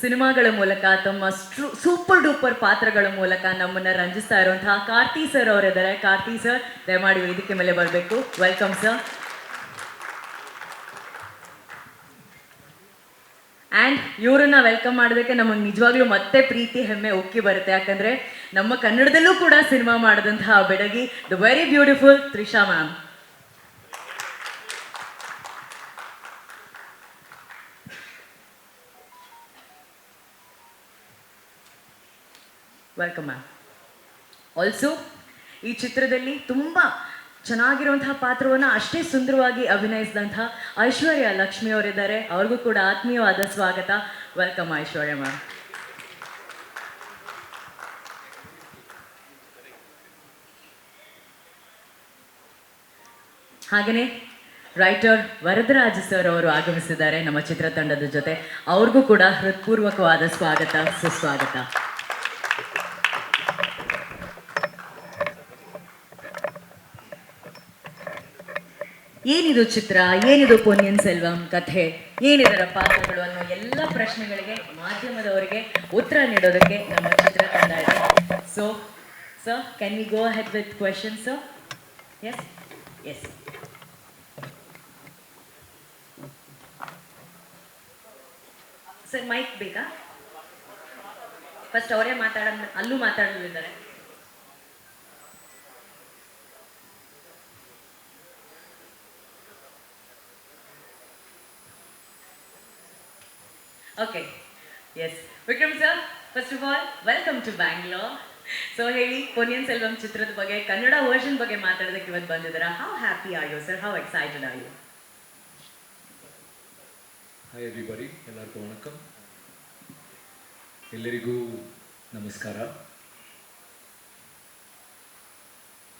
ಸಿನಿಮಾಗಳ ಮೂಲಕ ತಮ್ಮ ಸೂಪರ್ ಡೂಪರ್ ಪಾತ್ರಗಳ ಮೂಲಕ ನಮ್ಮನ್ನು ರಂಜಿಸ್ತಾ ಇರುವಂತಹ ಕಾರ್ತಿ ಸರ್ ಅವರಿದ್ದಾರೆ. ಕಾರ್ತಿ ಸರ್ ದಯಮಾಡಿ ವೇದಿಕೆ ಮೇಲೆ ಬರಬೇಕು. Welcome sir. ಆ್ಯಂಡ್ ಇವರನ್ನ ವೆಲ್ಕಮ್ ಮಾಡೋದಕ್ಕೆ ನಮಗೆ ನಿಜವಾಗ್ಲೂ ಮತ್ತೆ ಪ್ರೀತಿ ಹೆಮ್ಮೆ ಉಕ್ಕಿ ಬರುತ್ತೆ. ಯಾಕಂದರೆ ನಮ್ಮ ಕನ್ನಡದಲ್ಲೂ ಕೂಡ ಸಿನಿಮಾ ಮಾಡಿದಂತಹ ಬೆಡಗಿ the very beautiful Trisha ma'am. Welcome ma'am. Also ಈ ಚಿತ್ರದಲ್ಲಿ ತುಂಬ ಚೆನ್ನಾಗಿರುವಂತಹ ಪಾತ್ರವನ್ನು ಅಷ್ಟೇ ಸುಂದರವಾಗಿ ಅಭಿನಯಿಸಿದಂತಹ ಐಶ್ವರ್ಯ ಲಕ್ಷ್ಮಿ ಅವರಿದ್ದಾರೆ. ಅವ್ರಿಗೂ ಕೂಡ ಆತ್ಮೀಯವಾದ ಸ್ವಾಗತ. ವೆಲ್ಕಮ್ ಐಶ್ವರ್ಯ ಮ್ಯಾಮ್. ಹಾಗೆಯೇ ರೈಟರ್ ವರದರಾಜ್ ಸರ್ ಅವರು ಆಗಮಿಸಿದ್ದಾರೆ ನಮ್ಮ ಚಿತ್ರತಂಡದ ಜೊತೆ. ಅವ್ರಿಗೂ ಕೂಡ ಹೃತ್ಪೂರ್ವಕವಾದ ಸ್ವಾಗತ, ಸುಸ್ವಾಗತ. ಏನಿದು ಚಿತ್ರ, ಏನಿದು ಪೊನ್ನಿಯಿನ್ ಸೆಲ್ವಂ ಕಥೆ, ಏನಿದರ ಪಾತ್ರಗಳು ಅನ್ನೋ ಎಲ್ಲ ಪ್ರಶ್ನೆಗಳಿಗೆ ಮಾಧ್ಯಮದವರಿಗೆ ಉತ್ತರ ನೀಡೋದಕ್ಕೆ ನಮ್ಮ ಚಿತ್ರತಂಡ ಇದೆ. So sir, can we go ahead with question sir? Yes yes. Sir mike ಬೇಕಾ? ಫಸ್ಟ್ ಅವರೇ ಅಲ್ಲೂ ಮಾತಾಡಲಿದ್ದಾರೆ. Okay, yes. Vikram sir, first of all, welcome to Bangalore. So, ಹೇಳಿ ಪೊನ್ನಿಯಿನ್ ಸೆಲ್ವಂ ಚಿತ್ರದ ಬಗ್ಗೆ, ಕನ್ನಡ ವರ್ಷನ್ ಬಗ್ಗೆ ಮಾತಾಡೋದಕ್ಕೆ ಇವತ್ತು ಬಂದಿದ್ದೀರಾ. How happy are you, sir? How excited are you? Hi everybody, ಎಲ್ಲರಿಗೂ ವಣಕಂ. ಎಲ್ಲರಿಗೂ ನಮಸ್ಕಾರ.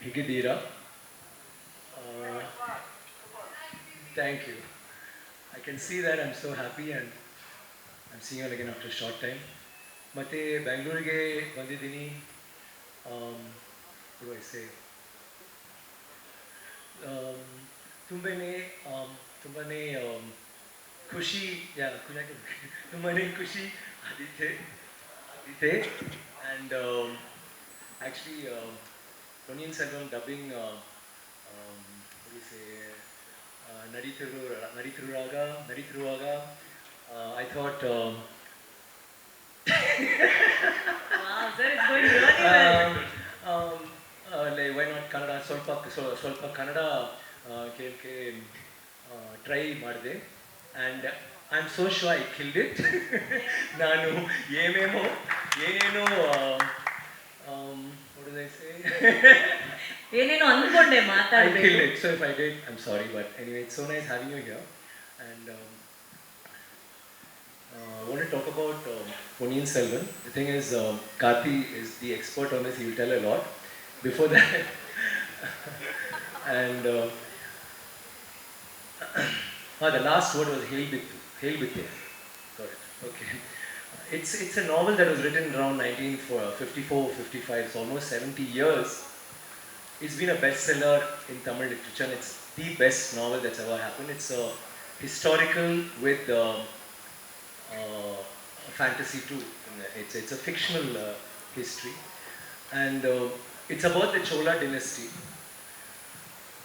ಹೇಗಿದ್ದೀರಾ? Thank you. I can see that I'm so happy and I'm seeing you again after a short time. ಮತ್ತೆ ಬ್ಯಾಂಗ್ಳೂರಿಗೆ ಬಂದಿದ್ದೀನಿ. What do I say? ತುಂಬನೇ ಖುಷಿ ತುಂಬನೇ ಖುಷಿ ಆದಿತ್ತೆ. And actually Ponniyin Selvam dubbing what do you say, ನಡೀತಿರುವಾಗ I thought Wow, sir, it's going really well. Like, why not Kannada? ಸ್ವಲ್ಪ ಕನ್ನಡ ಕೇಳಕ್ಕೆ try ಮಾಡಿದೆ. And I'm so sure I killed it. ನಾನು ಏನೇನೋ what did I say? ಏನೇನೋ ಅಂದ್ಕೊಂಡೆ ಮಾತಾಡಬೇಕು. I killed it. So if I did, I'm sorry. But anyway, it's so nice having you here. And I want to talk about Ponniyin Selvan. The thing is, Karthi is the expert on this. He will tell a lot. Before that, and the last word was Hail Bittu. Got it. Okay. It's a novel that was written around 1954-55. It's almost 70 years. It's been a bestseller in Tamil literature. And it's the best novel that's ever happened. It's a historical with fantasy too. It's a fictional history, and it's about the Chola dynasty.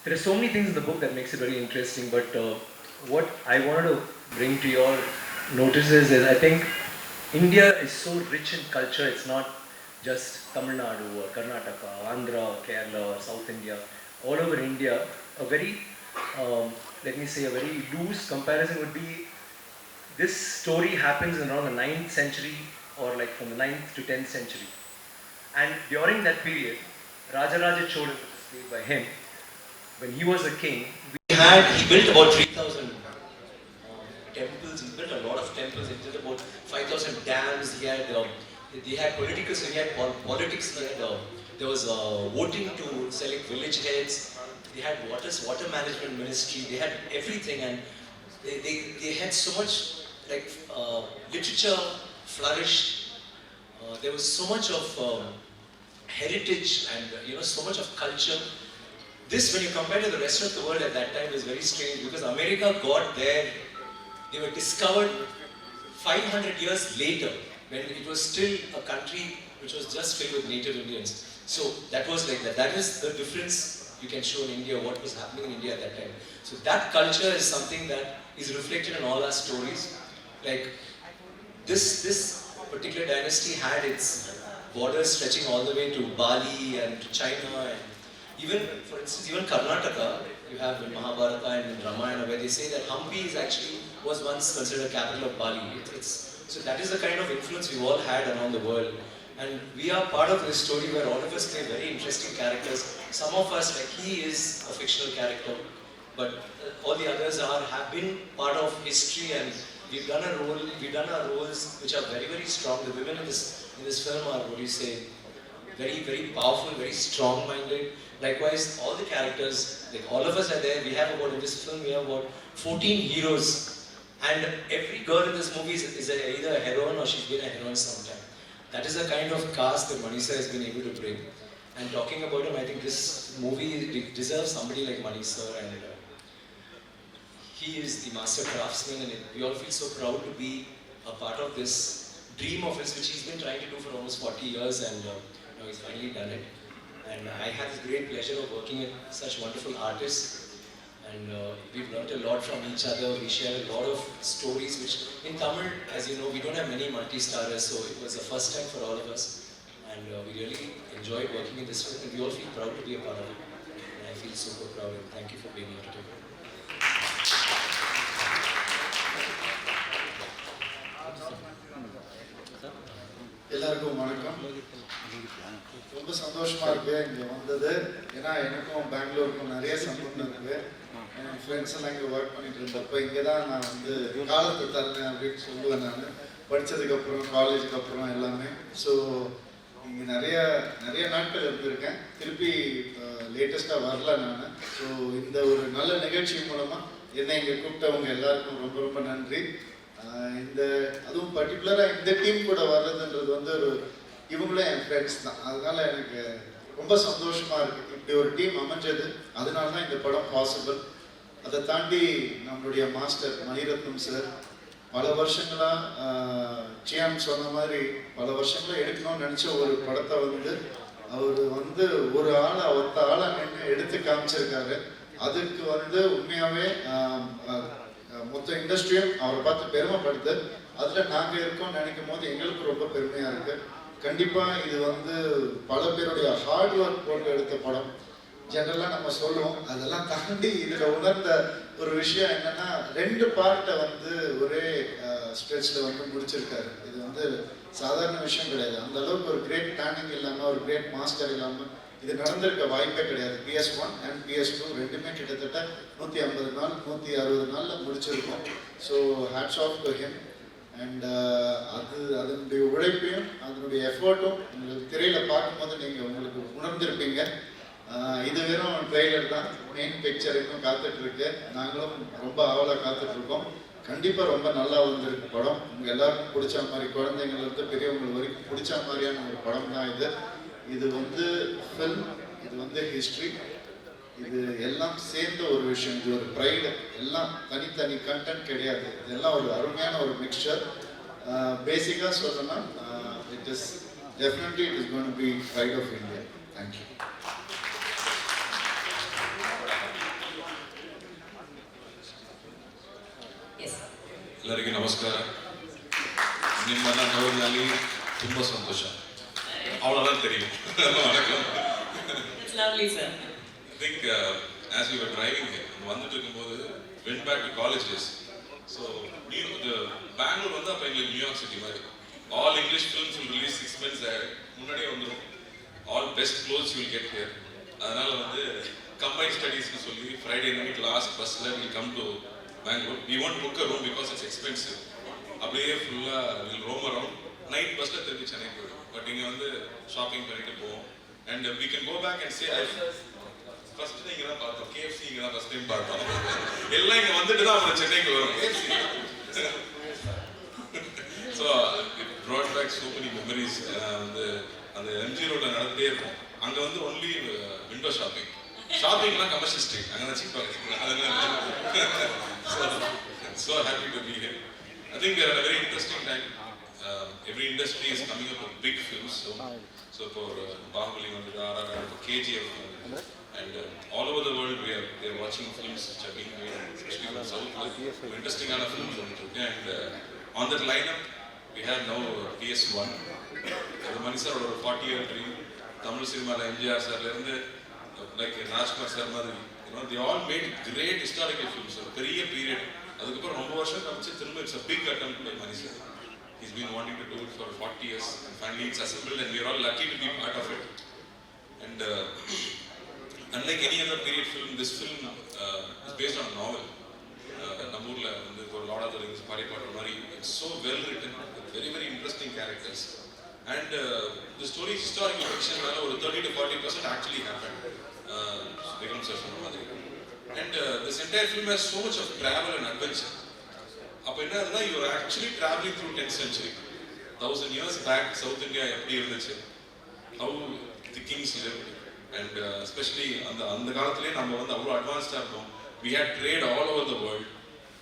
There are so many things in the book that makes it very interesting, but what I wanted to bring to your notices is, I think India is so rich in culture. It's not just Tamil Nadu or Karnataka, Andhra, Kerala or South India. All over India, a very let me say a very loose comparison would be, this story happens in around the 9th century, or like from the 9th to 10th century. And during that period, Rajaraja Chola, played by him, when he was a king, he built about 3,000 temples. He built a lot of temples. He did about 5,000 dams. They had politics. He had politics. There was voting to select village heads. They had water management ministry. They had everything, and they had so much, like, literature flourished. There was so much of heritage and so much of culture. This, when you compare to the rest of the world at that time, is very strange, because America got there. They were discovered 500 years later, when it was still a country which was just filled with native Indians. So that was like that. That is the difference you can show in India, what was happening in India at that time. So that culture is something that is reflected in all our stories. Like this particular dynasty had its borders stretching all the way to Bali and to China, and even, for instance, even Karnataka, you have in Mahabharata and in Ramayana where they say that Hampi was once considered a capital of Bali. So that is the kind of influence we've all had around the world. And we are part of this story where all of us play very interesting characters. Some of us, like he is a fictional character, but all the others have been part of history, and we've done our roles which are very, very strong. The women in this film are, what do you say, very, very powerful, very strong-minded. Likewise, all the characters, like all of us are there. We have about, in this film, we have about 14 heroes. And every girl in this movie is either a heroine or she's been a heroine sometime. That is the kind of cast that Manisa has been able to bring. And talking about him, I think this movie deserves somebody like Manisa, and he is the master craftsman, and we all feel so proud to be a part of this dream of his, which he's been trying to do for almost 40 years, and now he's finally done it. And I had this great pleasure of working with such wonderful artists, and we've learned a lot from each other. We share a lot of stories, which in Tamil, as you know, we don't have many multi-starers, so it was the first time for all of us, and we really enjoyed working in this film, and we all feel proud to be a part of it. And I feel super proud, and thank you for being here today. எல்லாருக்கும் வணக்கம். ரொம்ப சந்தோஷமா இருக்கு இங்கே வந்தது. ஏன்னா எனக்கும் பெங்களூருக்கும் நிறைய சம்பந்தம் இருக்கு. என் ஃப்ரெண்ட்ஸ் எல்லாம் இங்கே ஒர்க் பண்ணிட்டு இருந்தப்போ இங்கே தான் நான் வந்து காலத்தை தரேன் அப்படின்னு சொல்லுவேன். நான் படித்ததுக்கப்புறம் காலேஜுக்கு அப்புறம் எல்லாமே. ஸோ இங்கே நிறைய நாட்கள் இருந்திருக்கேன். திருப்பி லேட்டஸ்ட்டாக வரல நான். ஸோ இந்த ஒரு நல்ல நிகழ்ச்சி மூலமாக என்னை இங்கே கூப்பிட்டவங்க எல்லாருக்கும் ரொம்ப ரொம்ப நன்றி. அதுவும் பர்டிகுலராக இந்த டீம் கூட வர்றதுன்றது வந்து இவங்களும் என் ஃப்ரெண்ட்ஸ் தான். அதனால எனக்கு ரொம்ப சந்தோஷமா இருக்கு. இப்படி ஒரு டீம் அமைஞ்சது, அதனால தான் இந்த படம் பாசிபிள். அதை தாண்டி நம்மளுடைய மாஸ்டர் மணிரத்னம் சார் பல வருஷங்களா ஜியாம் சொன்ன மாதிரி பல வருஷங்களா எடுக்கணும்னு நினச்ச ஒரு படத்தை வந்து அவர் வந்து ஒரு ஒத்த ஆளை நின்று எடுத்து காமிச்சிருக்காரு. அதுக்கு வந்து உண்மையாகவே மொத்த இண்டஸ்ட்ரியும் அவரை பார்த்து பெருமைப்படுது. அதில் நாங்கள் இருக்கோம்னு நினைக்கும் போது எங்களுக்கு ரொம்ப பெருமையாக இருக்குது. கண்டிப்பாக இது வந்து பல பேருடைய ஹார்ட் ஒர்க் போட்டு எடுத்த படம். ஜெனரலாக நம்ம சொல்லுவோம், அதெல்லாம் தாண்டி இதில் உணர்ந்த ஒரு விஷயம் என்னென்னா 2 பார்ட்டை வந்து ஒரே ஸ்ட்ரெச்சில் வந்து முடிச்சிருக்காரு. இது வந்து சாதாரண விஷயம் கிடையாது. அந்த அளவுக்கு ஒரு கிரேட் பிளானிங் இல்லாமல், ஒரு கிரேட் மாஸ்டர் இல்லாமல் இது நடந்திருக்க வாய்ப்பே கிடையாது. PS1 அண்ட் PS2 ரெண்டுமே கிட்டத்தட்ட 150 நாள் 160 நாளில் முடிச்சிருக்கோம். So hats off to him. And அதனுடைய உழைப்பையும் அதனுடைய எஃபர்ட்டும் உங்களுக்கு திரையில் பார்க்கும்போது நீங்கள் உங்களுக்கு உணர்ந்திருப்பீங்க. இது வெறும் ட்ரெய்லர் தான். மெயின் பிக்சர் இன்னும் காத்துட்ருக்கு. நாங்களும் ரொம்ப ஆவலாக காத்துட்ருக்கோம். கண்டிப்பாக ரொம்ப நல்லா வந்திருக்கு படம். உங்கள் எல்லாருக்கும் பிடிச்ச மாதிரி, குழந்தைங்களுக்கு பெரியவங்களுக்கு வரைக்கும் பிடிச்ச மாதிரியான ஒரு படம் தான் இது. இது வந்து ஃபில்ம், இது வந்து ஹிஸ்ட்ரி, இது எல்லாம் சேர்ந்த ஒரு விஷயம். இது ஒரு ப்ரைடு. எல்லாம் தனித்தனி கண்டென்ட் கிடையாது. இதெல்லாம் ஒரு அருமையான ஒரு மிக்சர். பேசிக்காக சொல்லணும்னா it is definitely it is going to be pride of India. Thank you. ಎಲ್ಲರಿಗೂ ನಮಸ್ಕಾರ. ನಿಮ್ಮನ್ನು ನೋಡಿದಲ್ಲಿ ತುಂಬ ಸಂತೋಷ. ಅವಳೆಲ್ಲ தெரியும். It's lovely, sir. I think as we were driving here, வந்துட்டு இருக்கும்போது went back to college days. So Bangalore வந்து அப்போ எங்களுக்கு நியூயார்க் சிட்டி மாதிரி. All English films will release 6 months ahead. முன்னாடியே வந்துடும். All best clothes you will get here. அதனால வந்து combined studiesனு சொல்லி Friday night last busல we'll come to Bangalore. We won't book a room because it's expensive. அப்படியே ஃபுல்லாக we'll roam around. Night பஸ்ஸில் திருப்பி சென்னை போயிடும். பட் இங்கே வந்து ஷாப்பிங் பண்ணிட்டு போவோம். And we can go back and say first இங்கே தான் பார்த்தோம். KFC இங்கே தான் ஃபர்ஸ்ட் டைம் பார்த்தோம். எல்லாம் இங்கே வந்துட்டு தான் அப்புறம் சென்னைக்கு வரும். KFC. So it brought back so many memories. வந்து அந்த MG ரோட்டில் நடந்துகிட்டே இருக்கும். அங்கே வந்து ஒன்லி விண்டோ ஷாப்பிங். ஷாப்பிங்லாம் கமர்ஷியல் ஸ்ட்ரீட். அங்கே தான் சீப்பாக அதனால so happy to be here. I think we are at a very interesting time. Every industry is coming up with big films. So for Bahubali, R.R.R, for KGF, and all over the world we are watching films which are being made, especially from South. Interesting kind of films. And on that lineup, we have now PS1. The Manisar or 40-year dream. Tamil cinema, MGR sir, like Rajkumar sir, they all made great historical films. A period. It's a big attempt by Manisar. He's been wanting to do it for 40 years, and finally it's assembled, and we're all lucky to be part of it. And unlike any other period film, this film is based on a novel. Namurla, Lord of the Rings, Harry Potter, it's so well written, with very, very interesting characters. And the story is historical fiction, over 30 to 40% actually happened. Vikram sir, and this entire film has so much of travel and adventure. You are actually traveling through 10th century. 1000 years back, South India, how the kings lived. And especially on the advanced. We had trade all over the world.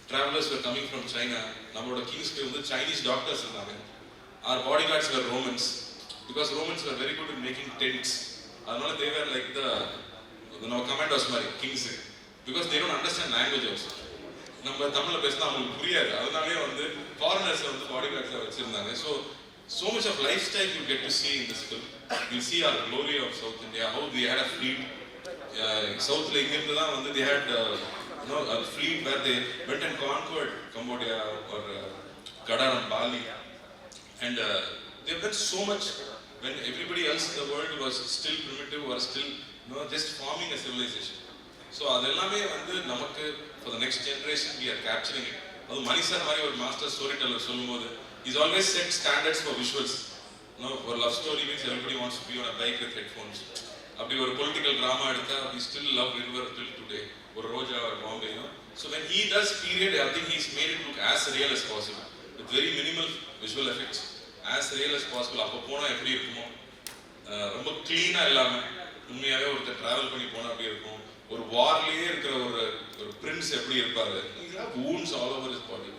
Travelers were coming from China. Our kings were Chinese doctors. Our bodyguards were Romans. Because Romans were very good at making tents. They were like the commandos, kings. Because they don't understand language also. Foreigners bodyguards. So much of lifestyle you get to see in this film. You see our glory of South India, how they had a fleet. South they had a fleet where they went and conquered Cambodia or Gadar and Bali. And they've done so much when everybody else in the world was still primitive or still just forming a civilization. So for the next generation we are capturing it. Manisar Mari or master storyteller, he's always set standards for visuals. For love story means everybody wants to be on a bike with headphones. A political drama, we still love River till today, or Roja or Bombay. So when he does period, I think he's made it look as real as possible, with very minimal visual effects, as real as possible. Clean, travel ஒரு வார்லயே இருக்கிற ஒரு Prince எப்படி இருப்பாரு, wounds all over his body.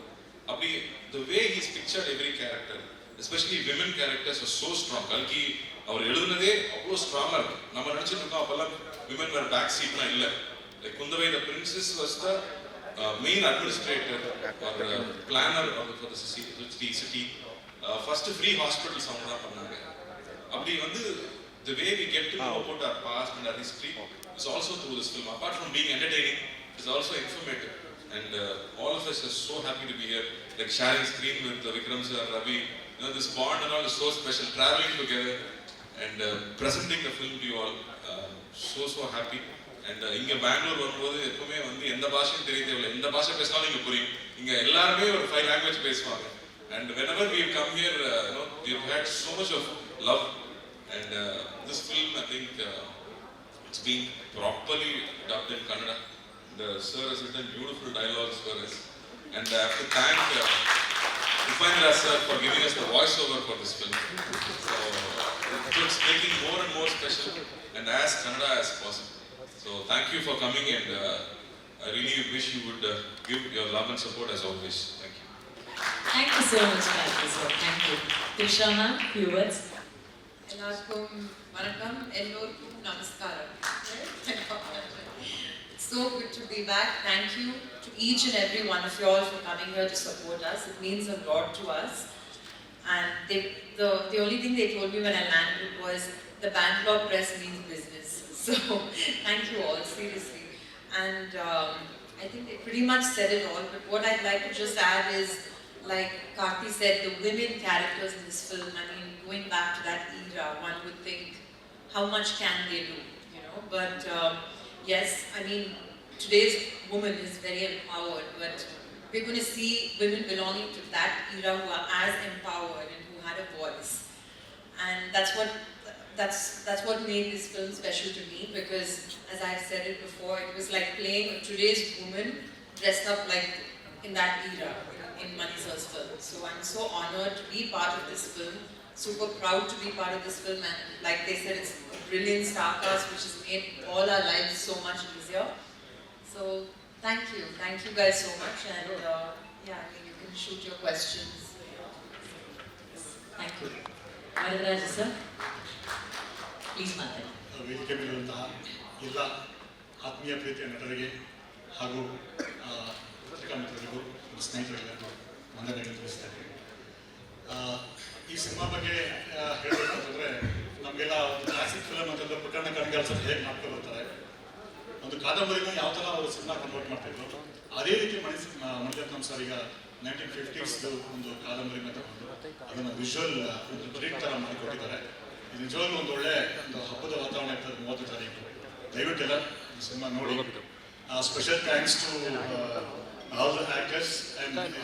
அப்படி the way he's pictured every character, especially women characters, are so strong. கல்கி அவர் எழுதுனதே அவ்வளோ ஸ்ட்ராங்கா இருக்கும். நம்ம நினைச்சிட்டு இருக்கோம் அப்பெல்லாம் women were back seatனா இல்ல. Like Kundavai, the princess was the main administrator or planner for the city. First free hospitals அவங்க தான் பண்ணாங்க. அப்படி the way we get to know about our past and our history is also through this film. Apart from being entertaining, it's also informative. And all of us are so happy to be here, like sharing screen with Vikram sir, Ravi. This bond and all is so special. Traveling together and presenting the film to you all. So happy. And inga Bangalore varumbodhu eppume endha bhashayum theriyadilla, endha bhasha pesanalum inga puriyum. Inga ellarume or 5 language pesuvanga. And whenever we have come here, we've had so much of love. And this film, I think, it's been properly dubbed in Kannada. The sir has written beautiful dialogues for us. And I have to thank Ekantha sir for giving us the voiceover for this film. So it's making more and more special and as Kannada as possible. So thank you for coming, and I really wish you would give your love and support as always. Thank you. Thank you so much, Karthi sir. Thank you. Trisha ma'am, few words. எல்லாருக்கும் வணக்கம், எல்லோருக்கும் நமஸ்காரம். It's so good to be back. Thank you to each and every one of you all for coming here to support us. It means a lot to us. And the only thing they told me when I landed was the Bangalore press means business. So thank you all, seriously. And I think they pretty much said it all. But what I'd like to just add is, like Karthi said, the women characters in this film, I mean, going back to that era, one would think, how much can they do, But yes, I mean, today's woman is very empowered, but we're going to see women belonging to that era who are as empowered and who had a voice. And that's what made this film special to me, because as I've said it before, it was like playing today's woman dressed up like in that era, in Manisar's film. So I'm so honored to be part of this film, super proud to be part of this film, and like they said, it's a brilliant star cast which has made all our lives so much easier. So thank you guys so much, and I mean, you can shoot your questions. Thank you. Rajesh sir, please ಮಾತಾಡಿ. ವೇದಿಕೆ ಮೇಲಿರುವಂತಹ ಎಲ್ಲ ಆತ್ಮೀಯ ಪ್ರೀತಿಯ ನಟರಿಗೆ ಹಾಗೂ ಪತ್ರಿಕಾ ಮಿತ್ರರಿಗೂ ಸ್ನೇಹಿತರಿಗೂ ವಂದನೆಗಳು ತಿಳಿಸ್ತಾರೆ. ಈ ಸಿನಿಮಾ ಬಗ್ಗೆ ಹೇಳಬೇಕಂತಂದರೆ ನಮಗೆಲ್ಲ ಒಂದು ಕ್ಲಾಸಿಕ್ ಫಿಲಮ್ ಅಂತಂದ್ರೆ ಪುಟ್ಟಣ್ಣ ಕಣ್ಗಾಲ್ಸರ್ ಹೇಗೆ ಮಾಡ್ಕೊಂಡು ಬರ್ತಾರೆ, ಒಂದು ಕಾದಂಬರಿನ ಯಾವ ಥರ ಅವರು ಸಿನಿಮಾ ಕನ್ವರ್ಟ್ ಮಾಡ್ತಿದ್ರು, ಅದೇ ರೀತಿ ಮಣಿರತ್ನಂ ಸರ್ ಈಗ 1950s ಒಂದು ಕಾದಂಬರಿನ ತಗೊಂಡು ಅದನ್ನು ವಿಜುವಲ್ ಒಂದು ಟ್ರೀಟ್ ಥರ ಮಾಡಿಕೊಟ್ಟಿದ್ದಾರೆ. ಇದು ನಿಜವಾಗ್ಲೂ ಒಂದು ಒಳ್ಳೆ ಒಂದು ಹಬ್ಬದ ವಾತಾವರಣ ಇರ್ತದೆ 30 ತಾರೀಕು. ದಯವಿಟ್ಟೆಲ್ಲ ಸಿನಿಮಾ ನೋಡಿ. Special thanks to all the actors and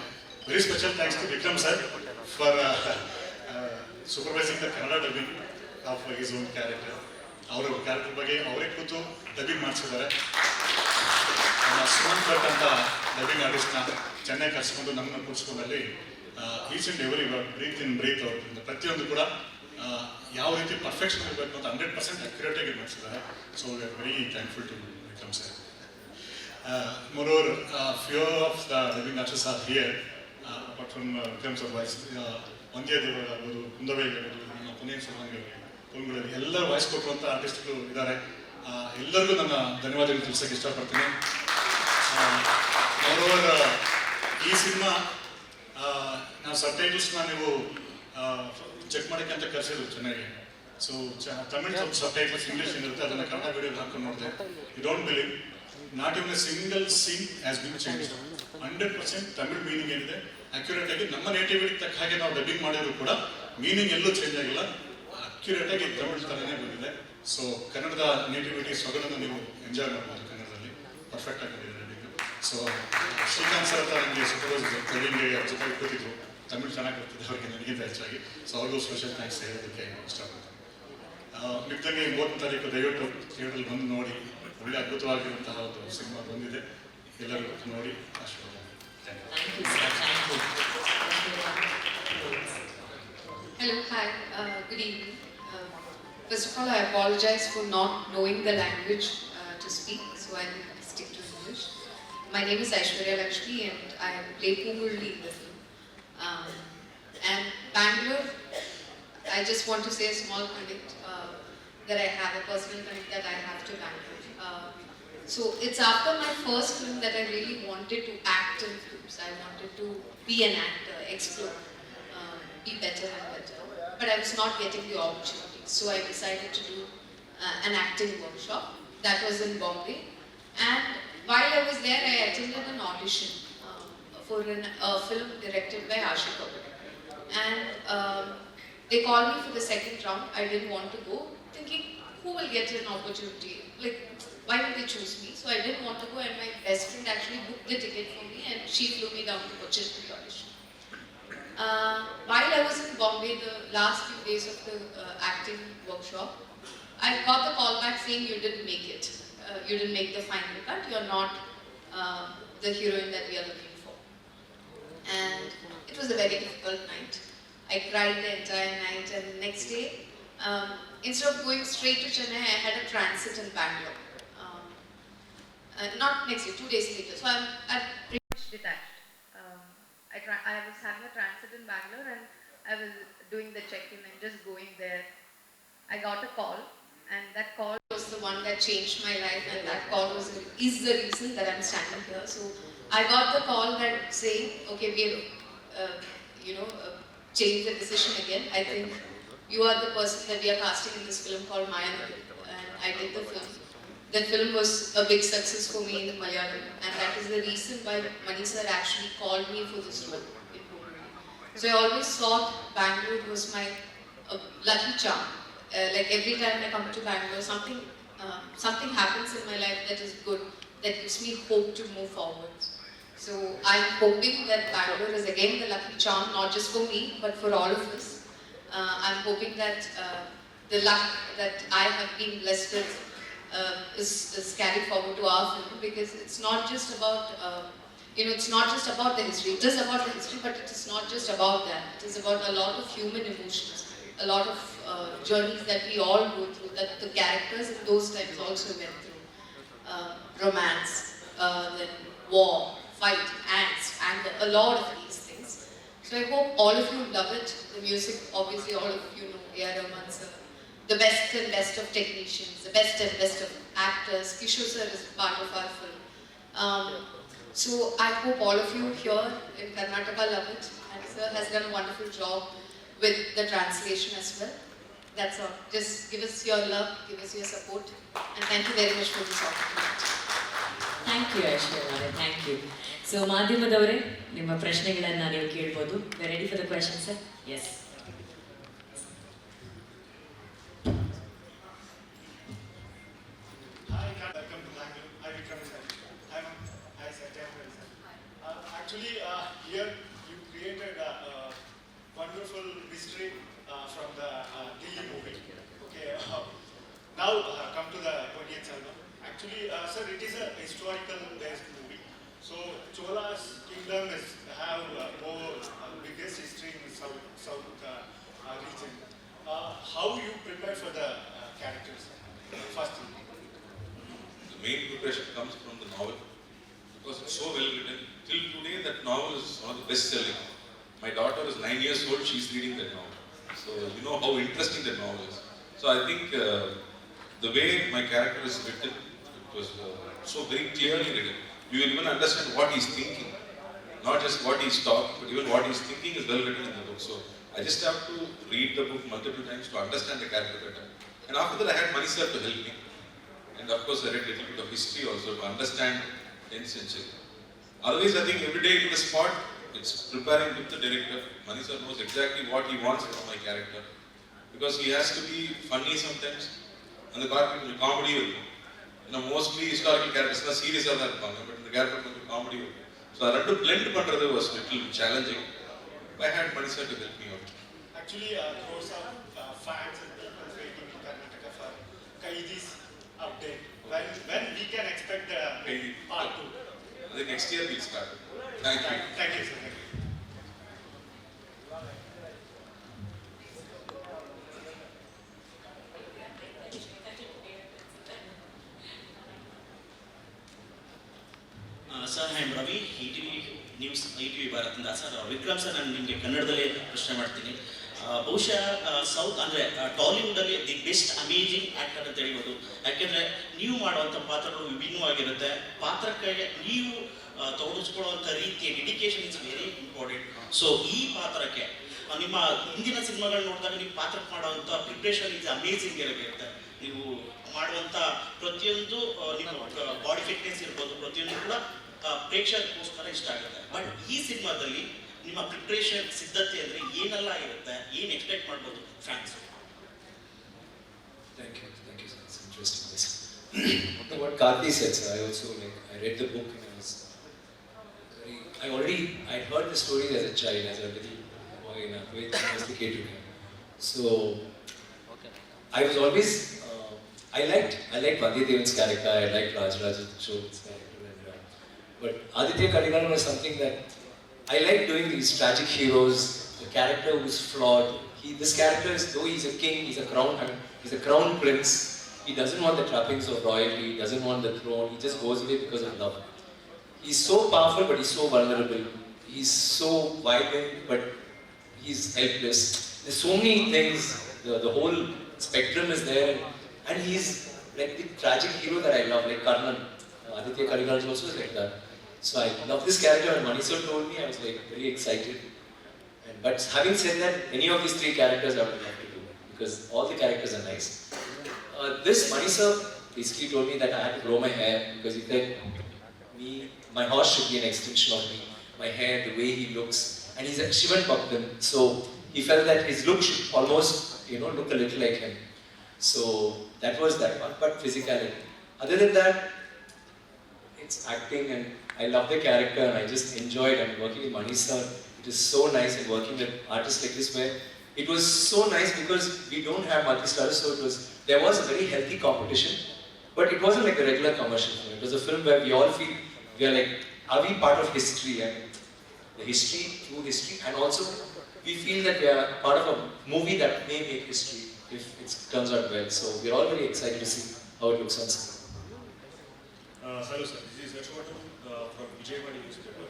very special thanks to Vikram sir for supervising the Kannada dubbing of his own character. ಅವರ ಕ್ಯಾರೆಕ್ಟರ್ ಬಗ್ಗೆ ಅವರೇ ಕೂತು ಡಬ್ಬಿಂಗ್ ಮಾಡಿಸಿದ್ದಾರೆ. ಸುಮಂತ್ ಭಟ್ ಅಂತ ಡಬ್ಬಿಂಗ್ ಆರ್ಟಿಸ್ಟ್ನ ಚೆನ್ನಾಗಿ ಕರ್ಸ್ಕೊಂಡು ನಮ್ಮನ್ನು ಕೂರಿಸ್ಕೊಂಡಲ್ಲಿ each and every breath in breath ಅವ್ರಿಂದ ಪ್ರತಿಯೊಂದು ಕೂಡ ಯಾವ ರೀತಿ ಪರ್ಫೆಕ್ಷನ್ ಇರಬೇಕು ಅಂತ 100% ಅಕ್ಯುರೇಟಾಗಿ ಮಾಡಿಸಿದ್ದಾರೆ. So we are very thankful to Vikram sir. Moreover, few of the dubbing artists are here, apart from Vikram sir voice. Vandiya Deva ಆಗ್ಬೋದು, ಕುಂದವೇ ಆಗ್ಬೋದು, ನಮ್ಮ ಪೊನ್ನಿಯಿನ್ ಸೆಲ್ವನ್ ಪೊಂಗುಳಲ್ಲಿ ಎಲ್ಲರೂ ವಾಯ್ಸ್ ಕೊಟ್ಟರುವಂಥ ಆರ್ಟಿಸ್ಟ್ಗಳು ಇದ್ದಾರೆ. ಎಲ್ಲರಿಗೂ ನನ್ನ ಧನ್ಯವಾದಗಳು ತಿಳಿಸೋಕೆ ಇಷ್ಟಪಡ್ತೀನಿ. Moreover, ಈ ಸಿನಿಮಾ ನಾವು ಸಬ್ಟೈಟಲ್ಸ್ನ ನೀವು ಚೆಕ್ ಮಾಡೋಕ್ಕೆ ಅಂತ ಕರೆಸಿದ್ರು ಚೆನ್ನಾಗಿ. ಸೊ ತಮಿಳ್ ಸ್ವಲ್ಪ ಸಬ್ಟೈಟಲ್ಸ್ ಇಂಗ್ಲೀಷ್ ಏನಿರುತ್ತೆ ಅದನ್ನು ಕನ್ನಡ ವಿಡಿಯೋಗೆ ಹಾಕೊಂಡು ನೋಡಿದೆ. You don't believe, not even a single scene has been change. 100% Tamil meaning ಏನಿದೆ ಅಕ್ಯುರೇಟ್ ಆಗಿ ನಮ್ಮ ನೇಟಿವಿಟಿ ತಕ್ಕ ಹಾಗೆ ನಾವು ಡಬ್ಬಿಂಗ್ ಮಾಡಿದ್ರು ಕೂಡ ಮೀನಿಂಗ್ ಎಲ್ಲೂ ಚೇಂಜ್ ಆಗಿಲ್ಲ, ಅಕ್ಯುರೇಟ್ ಆಗಿ ತಮಿಳ್ ಥರನೇ ಬಂದಿದೆ. ಸೊ ಕನ್ನಡದ ನೇಟಿವಿಟಿ ಸೊಗಡನ್ನು ನೀವು ಎಂಜಾಯ್ ಮಾಡ್ಬೋದು ಕನ್ನಡದಲ್ಲಿ. ಪರ್ಫೆಕ್ಟ್ ಆಗಿ ಬಂದಿದೆ ಡಬ್ಬಿಂಗ್. ಸೊ ಶ್ರೀಕಾಂತ್ ಸರ್ ಹತ್ರ ನನಗೆ ಸೂಪರ್ವೈಸರ್ ಡಬ್ಬಿಂಗ್ಗೆ ಜೊತೆ ಕೂತಿದ್ರು, ತಮಿಳ್ ಚೆನ್ನಾಗಿ ಬರ್ತಿದೆ ಅವ್ರಿಗೆ ನನಗಿಂತ ಹೆಚ್ಚಾಗಿ. ಸೊ ಅವ್ರಿಗೂ ಸ್ಪೆಷಲ್ ಥ್ಯಾಂಕ್ಸ್ ಹೇಳೋದಕ್ಕೆ ಇಷ್ಟಪಡ್ತೀನಿ. ಮಿಕ್ಕಂಗೆ 30 ತಾರೀಕು ದಯವಿಟ್ಟು ಥಿಯೇಟ್ರಲ್ಲಿ ಬಂದು ನೋಡಿ. ಒಳ್ಳೆ ಅದ್ಭುತವಾಗಿರುವಂತಹ ಒಂದು ಸಿನಿಮಾ ಬಂದಿದೆ, ಎಲ್ಲರೂ ನೋಡಿ ಆಶೀರ್ವಾದ. Hello, hi, good evening. First of all, I apologize for not knowing the language to speak, so I'll stick to English. My name is Aishwarya Lakshmi and I play Pungurli in the film. And Bangalore, I just want to say a small connect, that I have a personal connect that I have to Bangalore. So it's after my first film that I really wanted to act in films. I wanted to be an actor, explore, be better and better. But I was not getting the opportunity. So I decided to do an acting workshop. That was in Bombay. And while I was there, I attended an audition for a film directed by Ashik Kapoor. And they called me for the second round. I didn't want to go, thinking, who will get an opportunity? Like, why did they choose me? So I didn't want to go, and my best friend actually booked the ticket for me and she flew me down to Pichhar for the audition. While I was in Bombay, the last few days of the acting workshop, I got the call back saying you didn't make it. You didn't make the final cut. You're not the heroine that we are looking for. And it was a very difficult night. I cried the entire night, and the next day, instead of going straight to Chennai, I had a transit in Bangalore. Not next day, 2 days later. So I'm pretty much detached. I was having a transit in Bangalore and I was doing the check-in and just going there. I got a call, and that call was the one that changed my life, and that call is the reason that I'm standing here. So I got the call that saying, okay, we have, changed the decision again. I think you are the person that we are casting in this film called Malnad, and I did the film. That film was a big success for me in Malayalam, and that is the reason why Mani sir actually called me for this role in Ponniyin. So I always thought Bangalore was my lucky charm. Like every time I come to Bangalore, something happens in my life that is good, that gives me hope to move forward. So I'm hoping that Bangalore is again the lucky charm, not just for me, but for all of us. I'm hoping that the luck that I have been blessed with is carried forward to our film, because it's not just about it's not just about the history. It is about the history, but it is not just about that. It is about a lot of human emotions, a lot of journeys that we all go through, that the characters in those times also went through. Romance, then war, fight, ants, anger, a lot of these things. So I hope all of you love it. The music, obviously all of you know A.R. Rahman sir, the best and best of technicians, the best and best of actors. Kishore sir is part of our film. So I hope all of you here in Karnataka love it, and sir has done a wonderful job with the translation as well. That's all. Just give us your love, give us your support, and thank you very much for this opportunity. Thank you Aishwarya, thank you. So ಮಾಧ್ಯಮದವರೇ, ನಿಮ್ಮ ಪ್ರಶ್ನೆಗಳನ್ನು ನೀವು ಕೇಳ್ಬೋದು. Ready for the question sir? Yes. Hi, welcome to Bangalore. Hi, Vikram sir. Hi, sir. Jayam Ravi sir. Actually, here you created a wonderful mystery from the Delhi movie. Okay. Now come to the Ponniyin Selvan. Actually, sir, it is a historical based movie. So Chola's kingdom have more biggest history in south region. How you prepare for the characters? First thing. The main preparation comes from the novel because it's so well written. Till today, that novel is one of the best selling. My daughter is 9 years old, she's reading that novel. So you know how interesting that novel is. So I think the way my character is written, it was so very clearly written. You will even understand what he's thinking. Not just what he's talking, but even what he's thinking is well written in the book. So I just have to read the book multiple times to understand the character better. And after that, I had Mani sir to help me. And of course, I read a little bit of history also to understand 10th century. Otherwise, I think every day in the spot, it's preparing with the director. Mani sir knows exactly what he wants from my character. Because he has to be funny sometimes. And the comedy will be. You know, mostly historical characters are serious, but in the character comedy will be. So I had to blend pandrathu was a little challenging. I had Mani sir to help me out. Actually, those are fans and people waiting in Karnataka for Kaidi's update. When we can expect the part 2? I think next year we'll start. Thank you. Thank you, sir. Thank you. Sir I am Ravi, ETV news, ETV ಭಾರತದಿಂದ. Sir Vikram sir, ನಾನು ನಿಮಗೆ ಕನ್ನಡದಲ್ಲೇ ಪ್ರಶ್ನೆ ಮಾಡ್ತೀನಿ. ಬಹುಶಃ south ಅಂದರೆ ಟಾಲಿವುಡಲ್ಲಿ the best amazing actor ಅಂತ ಹೇಳ್ಬೋದು. ಯಾಕೆಂದರೆ ನೀವು ಮಾಡುವಂಥ ಪಾತ್ರಗಳು ವಿಭಿನ್ನವಾಗಿರುತ್ತೆ. ಪಾತ್ರಕ್ಕೆ ನೀವು ತೊಡಗಿಸ್ಕೊಳ್ಳುವಂಥ ರೀತಿಯ dedication is very important. So ಈ ಪಾತ್ರಕ್ಕೆ ನಿಮ್ಮ ಹಿಂದಿನ ಸಿನಿಮಾಗಳು ನೋಡಿದಾಗ ನೀವು ಪಾತ್ರಕ್ಕೆ ಮಾಡುವಂಥ ಪ್ರಿಪ್ರೇಷನ್ ಇಸ್ ಅಮೇಜಿಂಗ್ ಇರುತ್ತೆ. ನೀವು ಮಾಡುವಂಥ ಪ್ರತಿಯೊಂದು ನಿಮ್ಮ ಬಾಡಿ ಫಿಟ್ನೆಸ್ ಇರ್ಬೋದು, ಪ್ರತಿಯೊಂದು ಕೂಡ ಪ್ರೇಕ್ಷಕರಿಗೋಸ್ಕರ ಇಷ್ಟ ಆಗುತ್ತೆ. ಬಟ್ ಈ ಸಿನಿಮಾದಲ್ಲಿ ನಿಮ್ಮ ಪ್ರಿಪ್ರೇಷನ್ ಸಿದ್ಧತೆ ಅಂದರೆ ಏನೆಲ್ಲ ಇರುತ್ತೆ, ಏನು ಎಕ್ಸ್ಪೆಕ್ಟ್ ಮಾಡ್ಬೋದು fans? Thank you sir, it's interesting this. What Karthi said sir, I also I read the book and I heard the story as a child, as a little boy in a very domesticated way. So I was always I liked Vandiyadevan's character, I liked Rajesh Cho's character, but Aditya Kadigalan was something that I like doing these tragic heroes, the character who's flawed. This character is, though he's a king, he's a crown prince, he doesn't want the trappings of royalty, he doesn't want the throne, he just goes away because of love. He's so powerful, but he's so vulnerable. He's so violent, but he's helpless. There's so many things, the whole spectrum is there, and he's like the tragic hero that I love, like Karnan. Aditya Kadigalan also is like that. So I love this character, and Mani sir told me, I was like very excited. But having said that, any of these three characters I would love to do, because all the characters are nice. This Mani sir basically told me that I had to grow my hair, because he said my horse should be an extension of me, my hair, the way he looks, and he's a Shivan Bhaktan, so he felt that his look should almost, look a little like him. So that was that one, but physicality. Other than that, it's acting, and I love the character, and I just enjoyed. And working with Mani sir, it is so nice, and working with artists like this, where it was so nice because we don't have multi-stars, so there was a very healthy competition, but it wasn't like a regular commercial film. It was a film where we all feel we are like, are we part of history, and the history, true history, and also we feel that we are part of a movie that may make history if it turns out well. So we're all very excited to see how it looks on screen. Hello sir, this is Sharath from Vijayawada newspaper.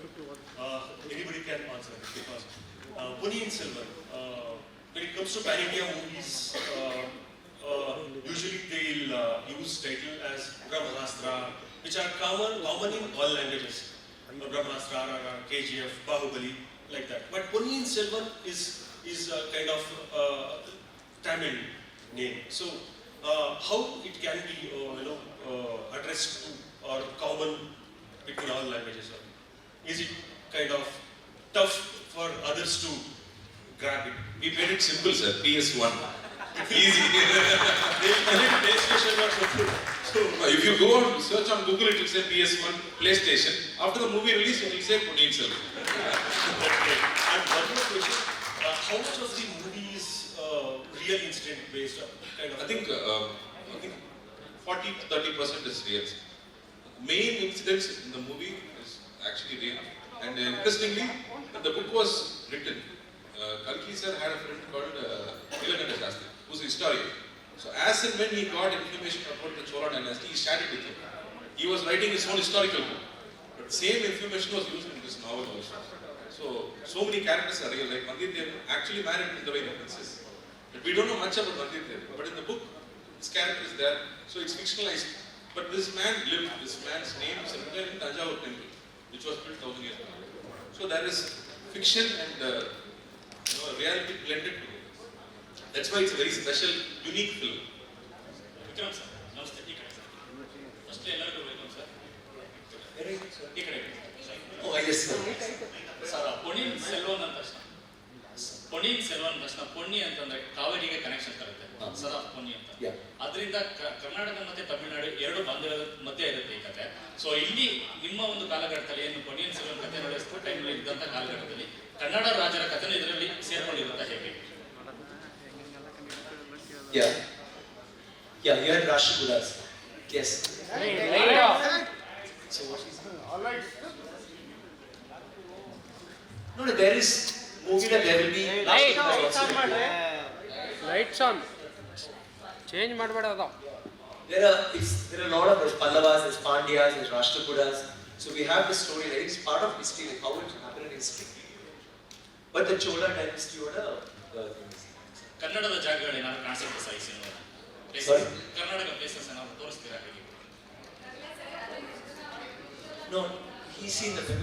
Anybody can answer because Ponniyin Selvan. When it comes to pan-India movies, usually they'll use title as Brahmastra, which are common in all languages. Brahmastra, RRR, KGF, Bahubali, like that. But Ponniyin Selvan is a kind of Tamil name. So how it can be addressed to or common between all languages? Is it kind of tough for others to grab it? We made it simple, sir. PS1. Easy. PlayStation or something. So If you go on search on Google, it will say PS1, PlayStation. After the movie release, it will say Ponniyin Selvan. that's great. And one more question: how much of the movie is real incident based? Kind of. I think 40 to 30% is real. Main incidents in the movie is actually real. And interestingly, when the book was written, Karthi sir had a friend called Ekantha, who's a historian. So as and when he got information about the Chola dynasty, he shared it with him. He was writing his own historical book. But same information was used in this novel also. So many characters are real. Like Manjunath actually married in the way the princess. But we don't know much about Manjunath. But in the book, his character is there. So it's fictionalized. But this man lived. This man's name is written in Tanjavur temple, which was built 1000 years ago. So there is fiction and reality blended together. That's why it's a very special, unique film. Vikram sir ನಮಸ್ತೆ. ಈ ಕಡೆ sir first ಎಲ್ಲರಿಗೂ welcome sir. ಈ ಕಡೆ sir Ponniyin Selvan ಅಂತ ತಕ್ಷಣ ಪೊನ್ನಿಯಿನ್ ಸೆಲ್ವನ್ ತಕ್ಷಣ ಪೊನ್ನಿ ಅಂತಂದ್ರೆ ಕಾವೇರಿಗೆ ಕನೆಕ್ಷನ್ ತರುತ್ತೆ. ಸರ್ ಆಫ್ ಪೊನ್ನಿ ಅಂತ. ಅದರಿಂದ ಕರ್ನಾಟಕ ಮತ್ತೆ ತಮಿಳುನಾಡು ಎರಡು ಬಾಂಧವ್ಯದ ಮಧ್ಯೆ ಇರುತ್ತೆ ಈ ಕತೆ. ಸೊ ಇಲ್ಲಿ ನಿಮ್ಮ ಒಂದು ಕಾಲಘಟ್ಟದಲ್ಲಿ ಏನು ಪೊನ್ನಿಯಿನ್ ಸೆಲ್ವನ್ ಕತೆ ನಡೆಸುವ ಟೈಮಲ್ಲಿ ಇದ್ದಂಥ ಕಾಲಘಟ್ಟದಲ್ಲಿ ಕನ್ನಡ ರಾಜರ ಕಥೆನೂ ಇದರಲ್ಲಿ ಸೇರ್ಕೊಂಡಿರುತ್ತೆ ಹೇಗೆ? Yeah, you had Rashtrakutas. Yes. So what is No, there is movie that there will be lights on. Change ಮಾಡಬೇಡ. There are a lot of Pallavas, there's Pandyas, there's Rashtrakutas. So we have this story, like it's part of history, like how it happened in history. But the Chola dynasty or the ಕನ್ನಡದ ಜಾಗಗಳು ಏನಾದ್ರು ಕಾಣಿಸುತ್ತೆ sir ಈ cinema? Karnataka places ಏನಾದ್ರು ತೋರಿಸ್ತೀರಾ ಹೇಗೆ? No, he's seen the film.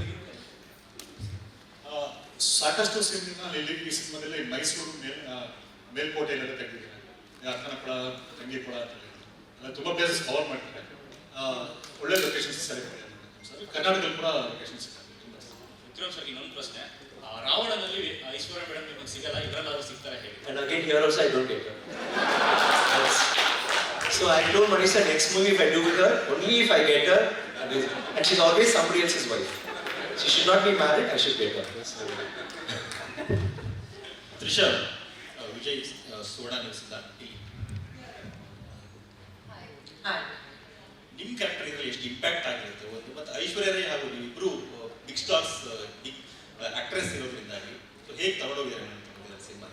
ಸಾಕಷ್ಟು ಸಿನಿಮಾದಲ್ಲಿ ಈ ಸಿನಿಮಾದಲ್ಲಿ ಮೈಸೂರು ಮೇಲ್ಕೋಟೆ ಎಲ್ಲ ತೆಗೆದಿದ್ದಾರೆ. ಅಕ್ಕನಕೊಳ, ತಂಗಿಕೊಳ ಅಂತ ತುಂಬ ಪ್ಲೇಸಸ್ ಕವರ್ ಮಾಡ್ತಾರೆ. ಒಳ್ಳೆ ಲೊಕೇಶನ್ಸ್ ಸೆಲೆಕ್ಟ್ ಮಾಡಿದ್ದಾರೆ. ಕರ್ನಾಟಕದಲ್ಲಿ ಕೂಡ ಲೊಕೇಶನ್ಸ್ ಇದ್ದಾರೆ. ವಿಕ್ರಮ್ ಸರ್ ಇನ್ನೊಂದು ಪ್ರಶ್ನೆ, ರಾವಣನಲ್ಲಿ ಐಶ್ವರ್ಯ ಮೇಡಮ್ ನಿಮಗೆ ಸಿಗಲ್ಲ, ಇದರಲ್ಲಾದ್ರೂ ಸಿಗ್ತಾರೆ ಹೇಗೆ? And again here also I don't get her. So I told Manisha next movie if I do with her, only if I get her, and she's always somebody else's wife. She should not be married, I should get her. Trisha, Vijay Soda ನಿಲ್ಲಿಸಿದ ನಿಮ್ಮ character ಇದರಲ್ಲಿ ಎಷ್ಟು impact ಆಗಿರುತ್ತೆ ಒಂದು, ಮತ್ತು ಐಶ್ವರ್ಯ ರೈ ಹಾಗೂ ಇಬ್ಬರು big stars, big actress ಇರೋದ್ರಿಂದಾಗಿ ಸೊ ಹೇಗೆ ತಗೊಂಡೋಗಿದ್ದಾರೆ ಅಂತ ಸಿನಿಮಾ?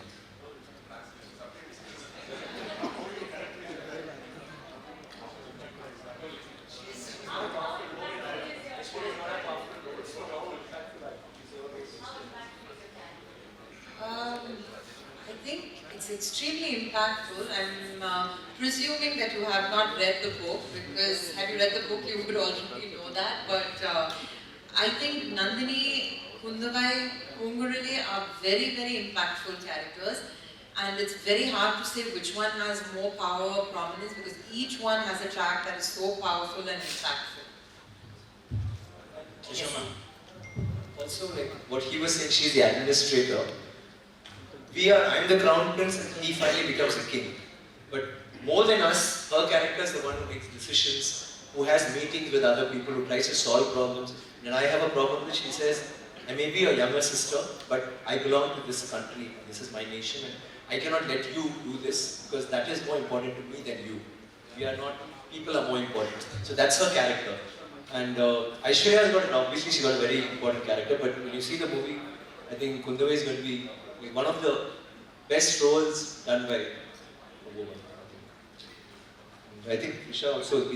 I think it's extremely impactful. I'm presuming that you have not read the book, because had you read the book, you would already know that. But I think Nandini, Kundavai, Kungurili are very, very impactful characters. And it's very hard to say which one has more power or prominence, because each one has a track that is so powerful and impactful. Yes. Also, like what he was saying, she's the administrator. I'm the crown prince, and he finally becomes a king. But more than us, her character is the one who makes decisions, who has meetings with other people, who tries to solve problems. And I have a problem which she says, I may be a younger sister, but I belong to this country, this is my nation, and I cannot let you do this, because that is more important to me than you. We are not, people are more important. So that's her character. And Aishwarya has got obviously she got a very important character, but when you see the movie, I think Kundavai is going to be one of the best roles done by a woman. I think Trisha also will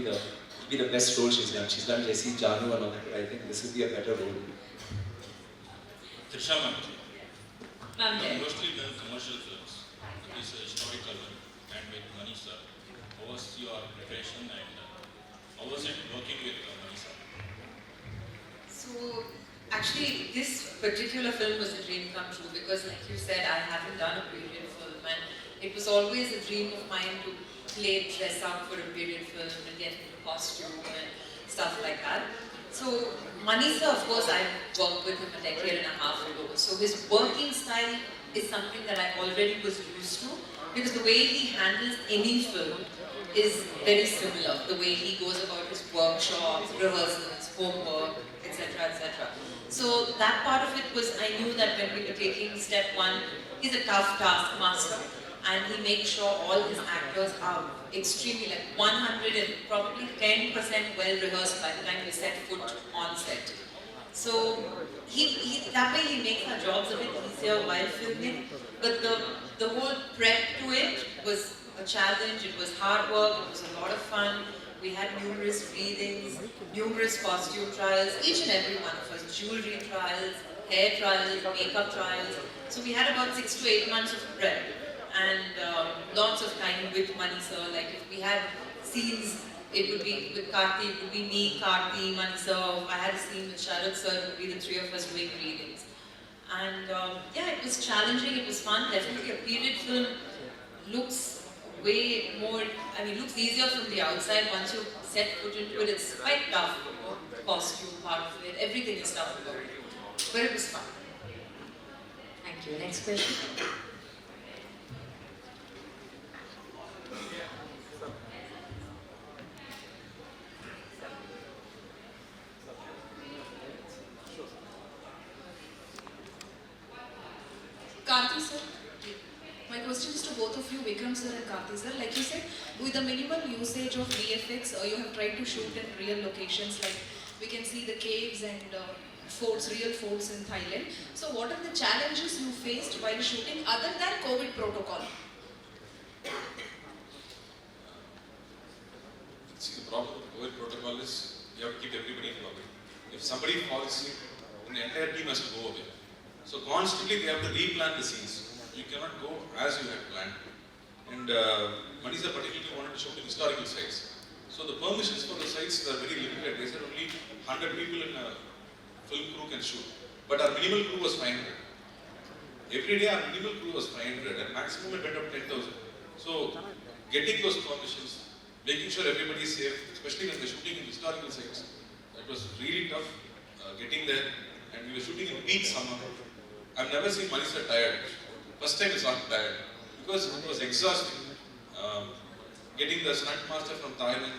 be the best role she's done. She's done Jessie, Janu and all that, but I think this will be a better role. Trisha ma'am, None there. Mostly done commercial films. This is historical one, and with Manisha. How was your preparation and how was it working with Manisha? So actually this particular film was a dream come true because like you said, I haven't done a period film and it was always a dream of mine to dress up for a period film and get into costume and stuff like that. So Manisha, of course, I worked with him a decade and a half ago. So his working style is something that I already was used to because the way he handles any film is very similar. The way he goes about his workshops, rehearsals, homework, etc., etc. So that part of it was, I knew that when we were taking step one, he's a tough taskmaster and he makes sure all his actors are extremely like 100 and probably 10% well rehearsed by the time we set foot on set. So that way he makes our jobs a bit easier while filming. But the whole prep to it was a challenge, it was hard work, it was a lot of fun. We had numerous readings, numerous costume trials, each and every one of us, jewelry trials, hair trials, makeup trials. So we had about 6 to 8 months of prep and lots of time with Manisha. Like if we had scenes, it would be with Karthi, it would be me, Karthi, Manisha. If I had a scene with Sharath sir, it would be the three of us doing readings. And yeah, it was challenging, it was fun. Definitely a period film looks way more, looks easier from the outside. Once you set foot into it, it's quite tough. The costume part of it, everything is tough about it. But it was fun. Thank you. Next question. Karthi sir, my question is to both of you, Vikram sir and Karthi sir. Like you said, with the minimal usage of VFX, you have tried to shoot in real locations. Like we can see the caves and forts, real forts in Thailand. So, what are the challenges you faced while shooting other than COVID protocol? See, the problem with COVID protocol is you have to keep everybody involved. If somebody falls sick, then the entire team has to go away. So constantly they have to replan the scenes. You cannot go as you had planned. And Manisha particularly wanted to shoot in historical sites. So the permissions for the sites were very limited. They said only 100 people in a film crew can shoot. But our minimal crew was 500. Every day our minimal crew was 500 and maximum it went up 10,000. So getting those permissions, making sure everybody is safe, especially when we're shooting in historical sites, that was really tough getting there. And we were shooting in peak summer. I've never seen Manisha tired. First time I saw him tired because it was exhausting. Getting the stunt master from Thailand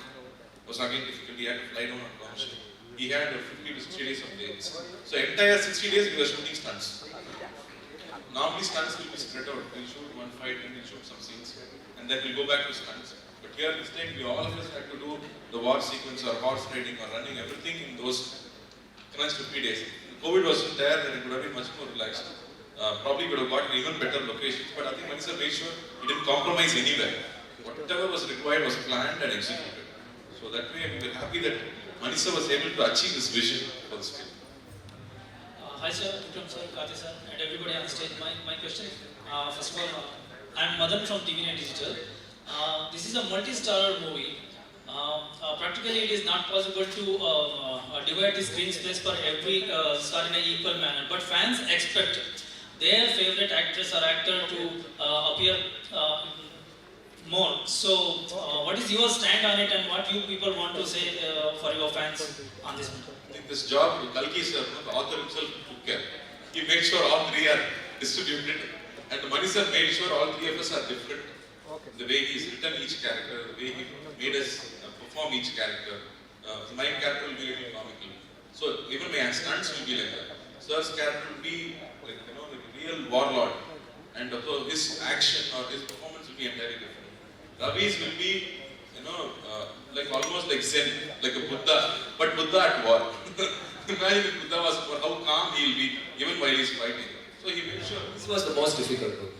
was again difficult. He had to fly down on permission. He had 50 to 60 days of dates. So entire 60 days we were shooting stunts. Normally stunts will be spread out. We'll shoot one fight and we'll shoot some scenes and then we'll go back to stunts. But here this time all of us had to do the war sequence or horse riding or running, everything in those crunched 50 days. COVID wasn't there, then it would have been much more relaxed. Probably would have gotten even better locations, but I think Manisha made sure he didn't compromise anywhere. Whatever was required was planned and executed. So that way we were happy that Manisha was able to achieve this vision for this film. Hi sir, Vikram sir, Karthi sir, and everybody on stage. My question, first of all, I'm Madan from TV9 Digital. This is a multi-starrer movie. Practically it is not possible to divide the screen space for every star in an equal manner, but fans expect their favorite actress or actor to appear more. So what is your stand on it and what you people want to say for your fans on this movie? I think this job, Kalki sir, the author himself took care. He made sure all three are distributed and Manisha made sure all three of us are different. The way he's written each character, the way he made us perform each character. My character will be a little comical. So even my stunts will be like that. Sir's character will be like like a real warlord. And so his action or his performance will be entirely different. Ravi's will be, like almost like Zen, like a Buddha, but Buddha at war. Imagine if Buddha was how calm he'll be even while he's fighting. So he made sure. This was the most difficult book.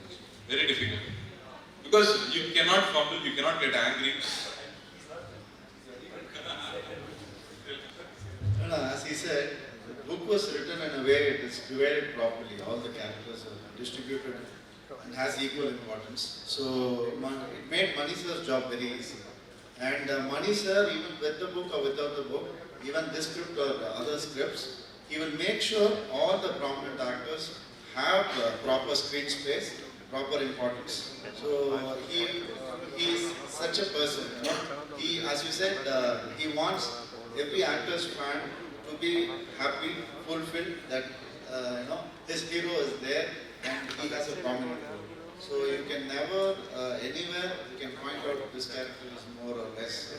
Very difficult. Because you cannot fumble, you cannot get angry. As he said, book was written in a way it is divided properly. All the characters are distributed and has equal importance. So it made Mani sir's job very easy. And Mani sir, even with the book or without the book, even this script or other scripts, he will make sure all the prominent actors have proper screen space, proper importance. So he is such a person. You know? He, as you said, he wants every actor's fan to be happy, fulfilled that his hero is there and he has a prominent role. So you can never, anywhere, you can point out this character is more or less.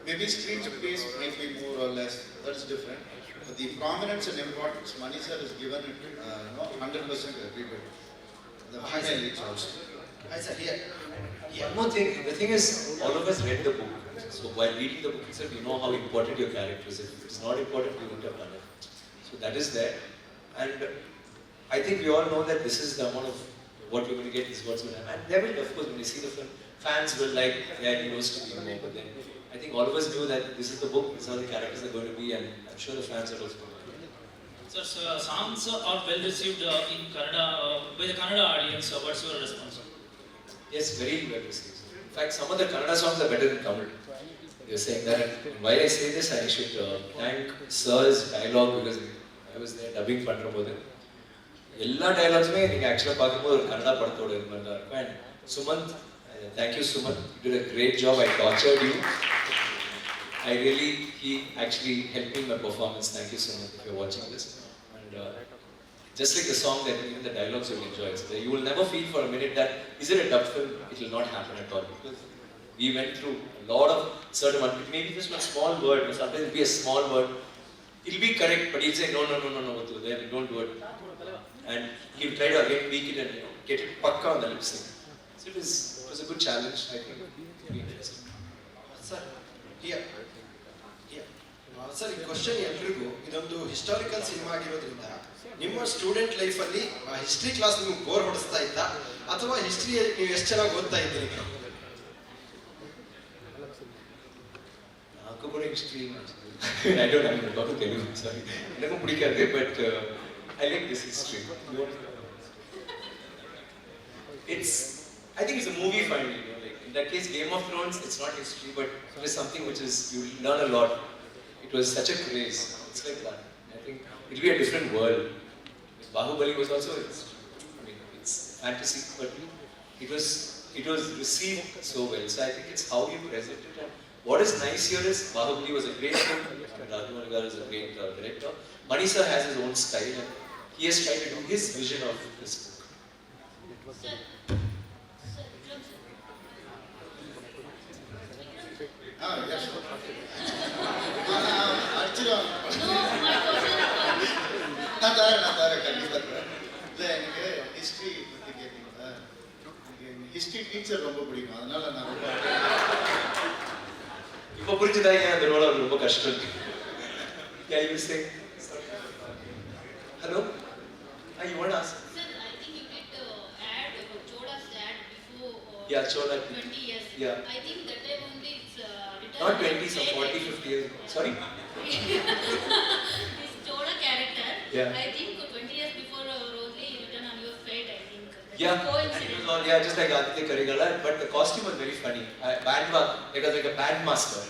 Maybe screen space might be more or less, that's different. But the prominence and importance, Mani sir has given it 100% everybody. The female leads also. Hi sir, one more thing, the thing is, all of us read the book. So while reading the book itself, you know how important your character is. If it's not important, you wouldn't have done it. So that is there. And I think we all know that this is the amount of what we're going to get, this is what's going to happen. And there will, of course, when you see the film, fans will like their heroes to be more. But then I think all of us knew that this is the book, this is how the characters are going to be, and I'm sure the fans are also going to be. Sir, songs are well received in Kannada, by the Kannada audience. What's your response? Yes, very well received. In fact, some of the Kannada songs are better than Tamil. You're saying that. And while I say this, I should thank Sir's dialogue because I was there dubbing பண்றபோது எல்லா டயலாக்ஸுமே நீங்க ஆக்சுவலா பார்க்கும்போது ஒரு கன்னடா படத்தோட இருந்த மாதிரி இருக்கும். And Sumanth, thank you Sumanth, you did a great job. I tortured you. He actually helped me in my performance. Thank you Sumanth if you're watching this. And just like the song, that even the dialogues you'll enjoy. So you will never feel for a minute that is it a dub film? It will not happen at all because we went through a lot of certain ones. Maybe just one small word, or sometimes it'll be a small word. It'll be correct, but he'll say no, don't do it. And he'll try to again tweak it and get it pakka on the lip sync. So it was a good challenge, I think. Sir, here. Sir, ಈ question ಎಲ್ರಿಗೂ ಇದೊಂದು historical cinema ಆಗಿರೋದ್ರಿಂದ ನಿಮ್ಮ student ಲೈಫಲ್ಲಿ history class ನಿಮ್ಗೆ bore ಹೊಡಿಸ್ತಾ ಇದ್ದ ಅಥವಾ history ನೀವು ಎಷ್ಟು ಚೆನ್ನಾಗಿ ಓದ್ತಾ ಇದ್ದೀರಿ? నాకు కూడా history I don't know Telugu, sorry. నాకు పిడికాదు, but I like this history. I think it's a movie finally. Like in that case, Game of Thrones, it's not history, but it is something which is you learn a lot. It was such a craze. It's like that. I think it'll be a different world. Bahubali was also, it's fantasy, but it was received so well. So I think it's how you present it. And what is nice here is Bahubali was a great film. Rajesh is a great director. Mani sir has his own style, and he has tried to do his vision of this book. Yes. எனக்கு history பற்றி கேட்டீங்களா? History teacher ரொம்ப பிடிக்கும், அதனால நான் ரொம்ப இப்போ புரிஞ்சுதா ஏன் அந்த ரோல் அவருக்கு ரொம்ப கஷ்டம் இருக்கு? Yeah, you say. Hello? You want to ask? Sir, I think you did ad about Chola's ad before. Yeah, Chola. 20 years. Yeah. I think that time only it's written. Not 20, some 40, 50 years. Sorry? This Chola character. Yeah. I think 20 years before only written on your fate. I think. Yeah. And it was all, just like Aditya Karigala, but the costume was very funny. It was like a bandmaster.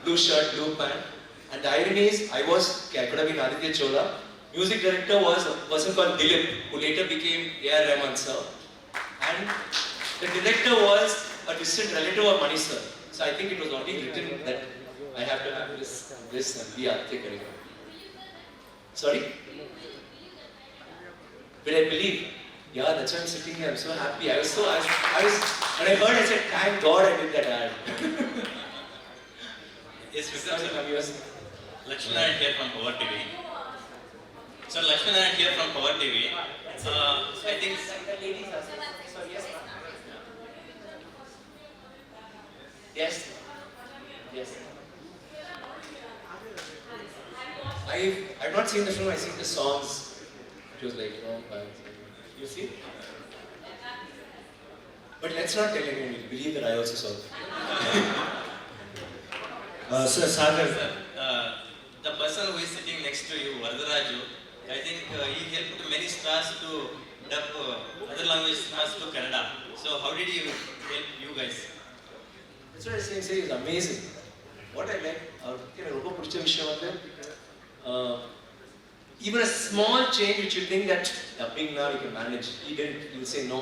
Blue shirt, blue pant. And the irony is, I could have been Aditya Chola. Music director was a person called Dilip, who later became A.R. Rahman sir. And the director was a distant relative of Mani sir. So I think it was only written that I have to have this and be Aditya Karigala. Sorry? Will I believe? Yeah, that's why I'm sitting here. I'm so happy. I was when I heard, I said, thank God I did that ad. Yes, Vikram. Lakshman here from Power TV. So Lakshman here from Power TV. I think Yes. I've not seen the film. I've seen the songs. It was like, you see? But let's not tell anyone. You believe that I also saw it. Sir, Sagar, the person who is sitting next next to you, Varadaraju. I think he helped many stars to dub other language stars to Kannada. So how did he help you guys? That's what I was saying, is amazing. What I like, ரொம்ப பிடிச்ச விஷயம் வந்து even a small change which you think that dubbing now you can manage, he didn't, he will say no.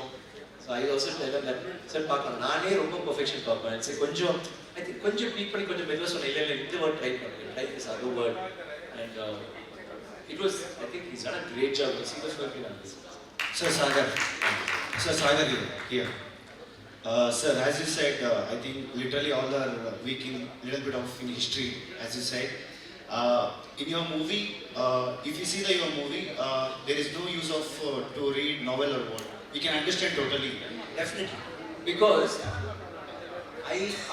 So I also tell them that, sir, பார்க்கலாம் நானே ரொம்ப perfection பார்ப்பேன். சரி கொஞ்சம் I think கொஞ்சம் ட்வீட் பண்ணி கொஞ்சம் மெதுவாக சொன்னேன், இல்லை இந்த வேர்ட் ட்ரை பண்ணுங்க, try this other word. And it was, I think he's done a great job. You see the film in this. Sir Sagar. Sir Sagar here. Sir, as you said, I think literally all are weak in little bit of in history, as you said. In your movie, if you see your movie, there is no use of to read novel or what. We can understand totally. Definitely. Because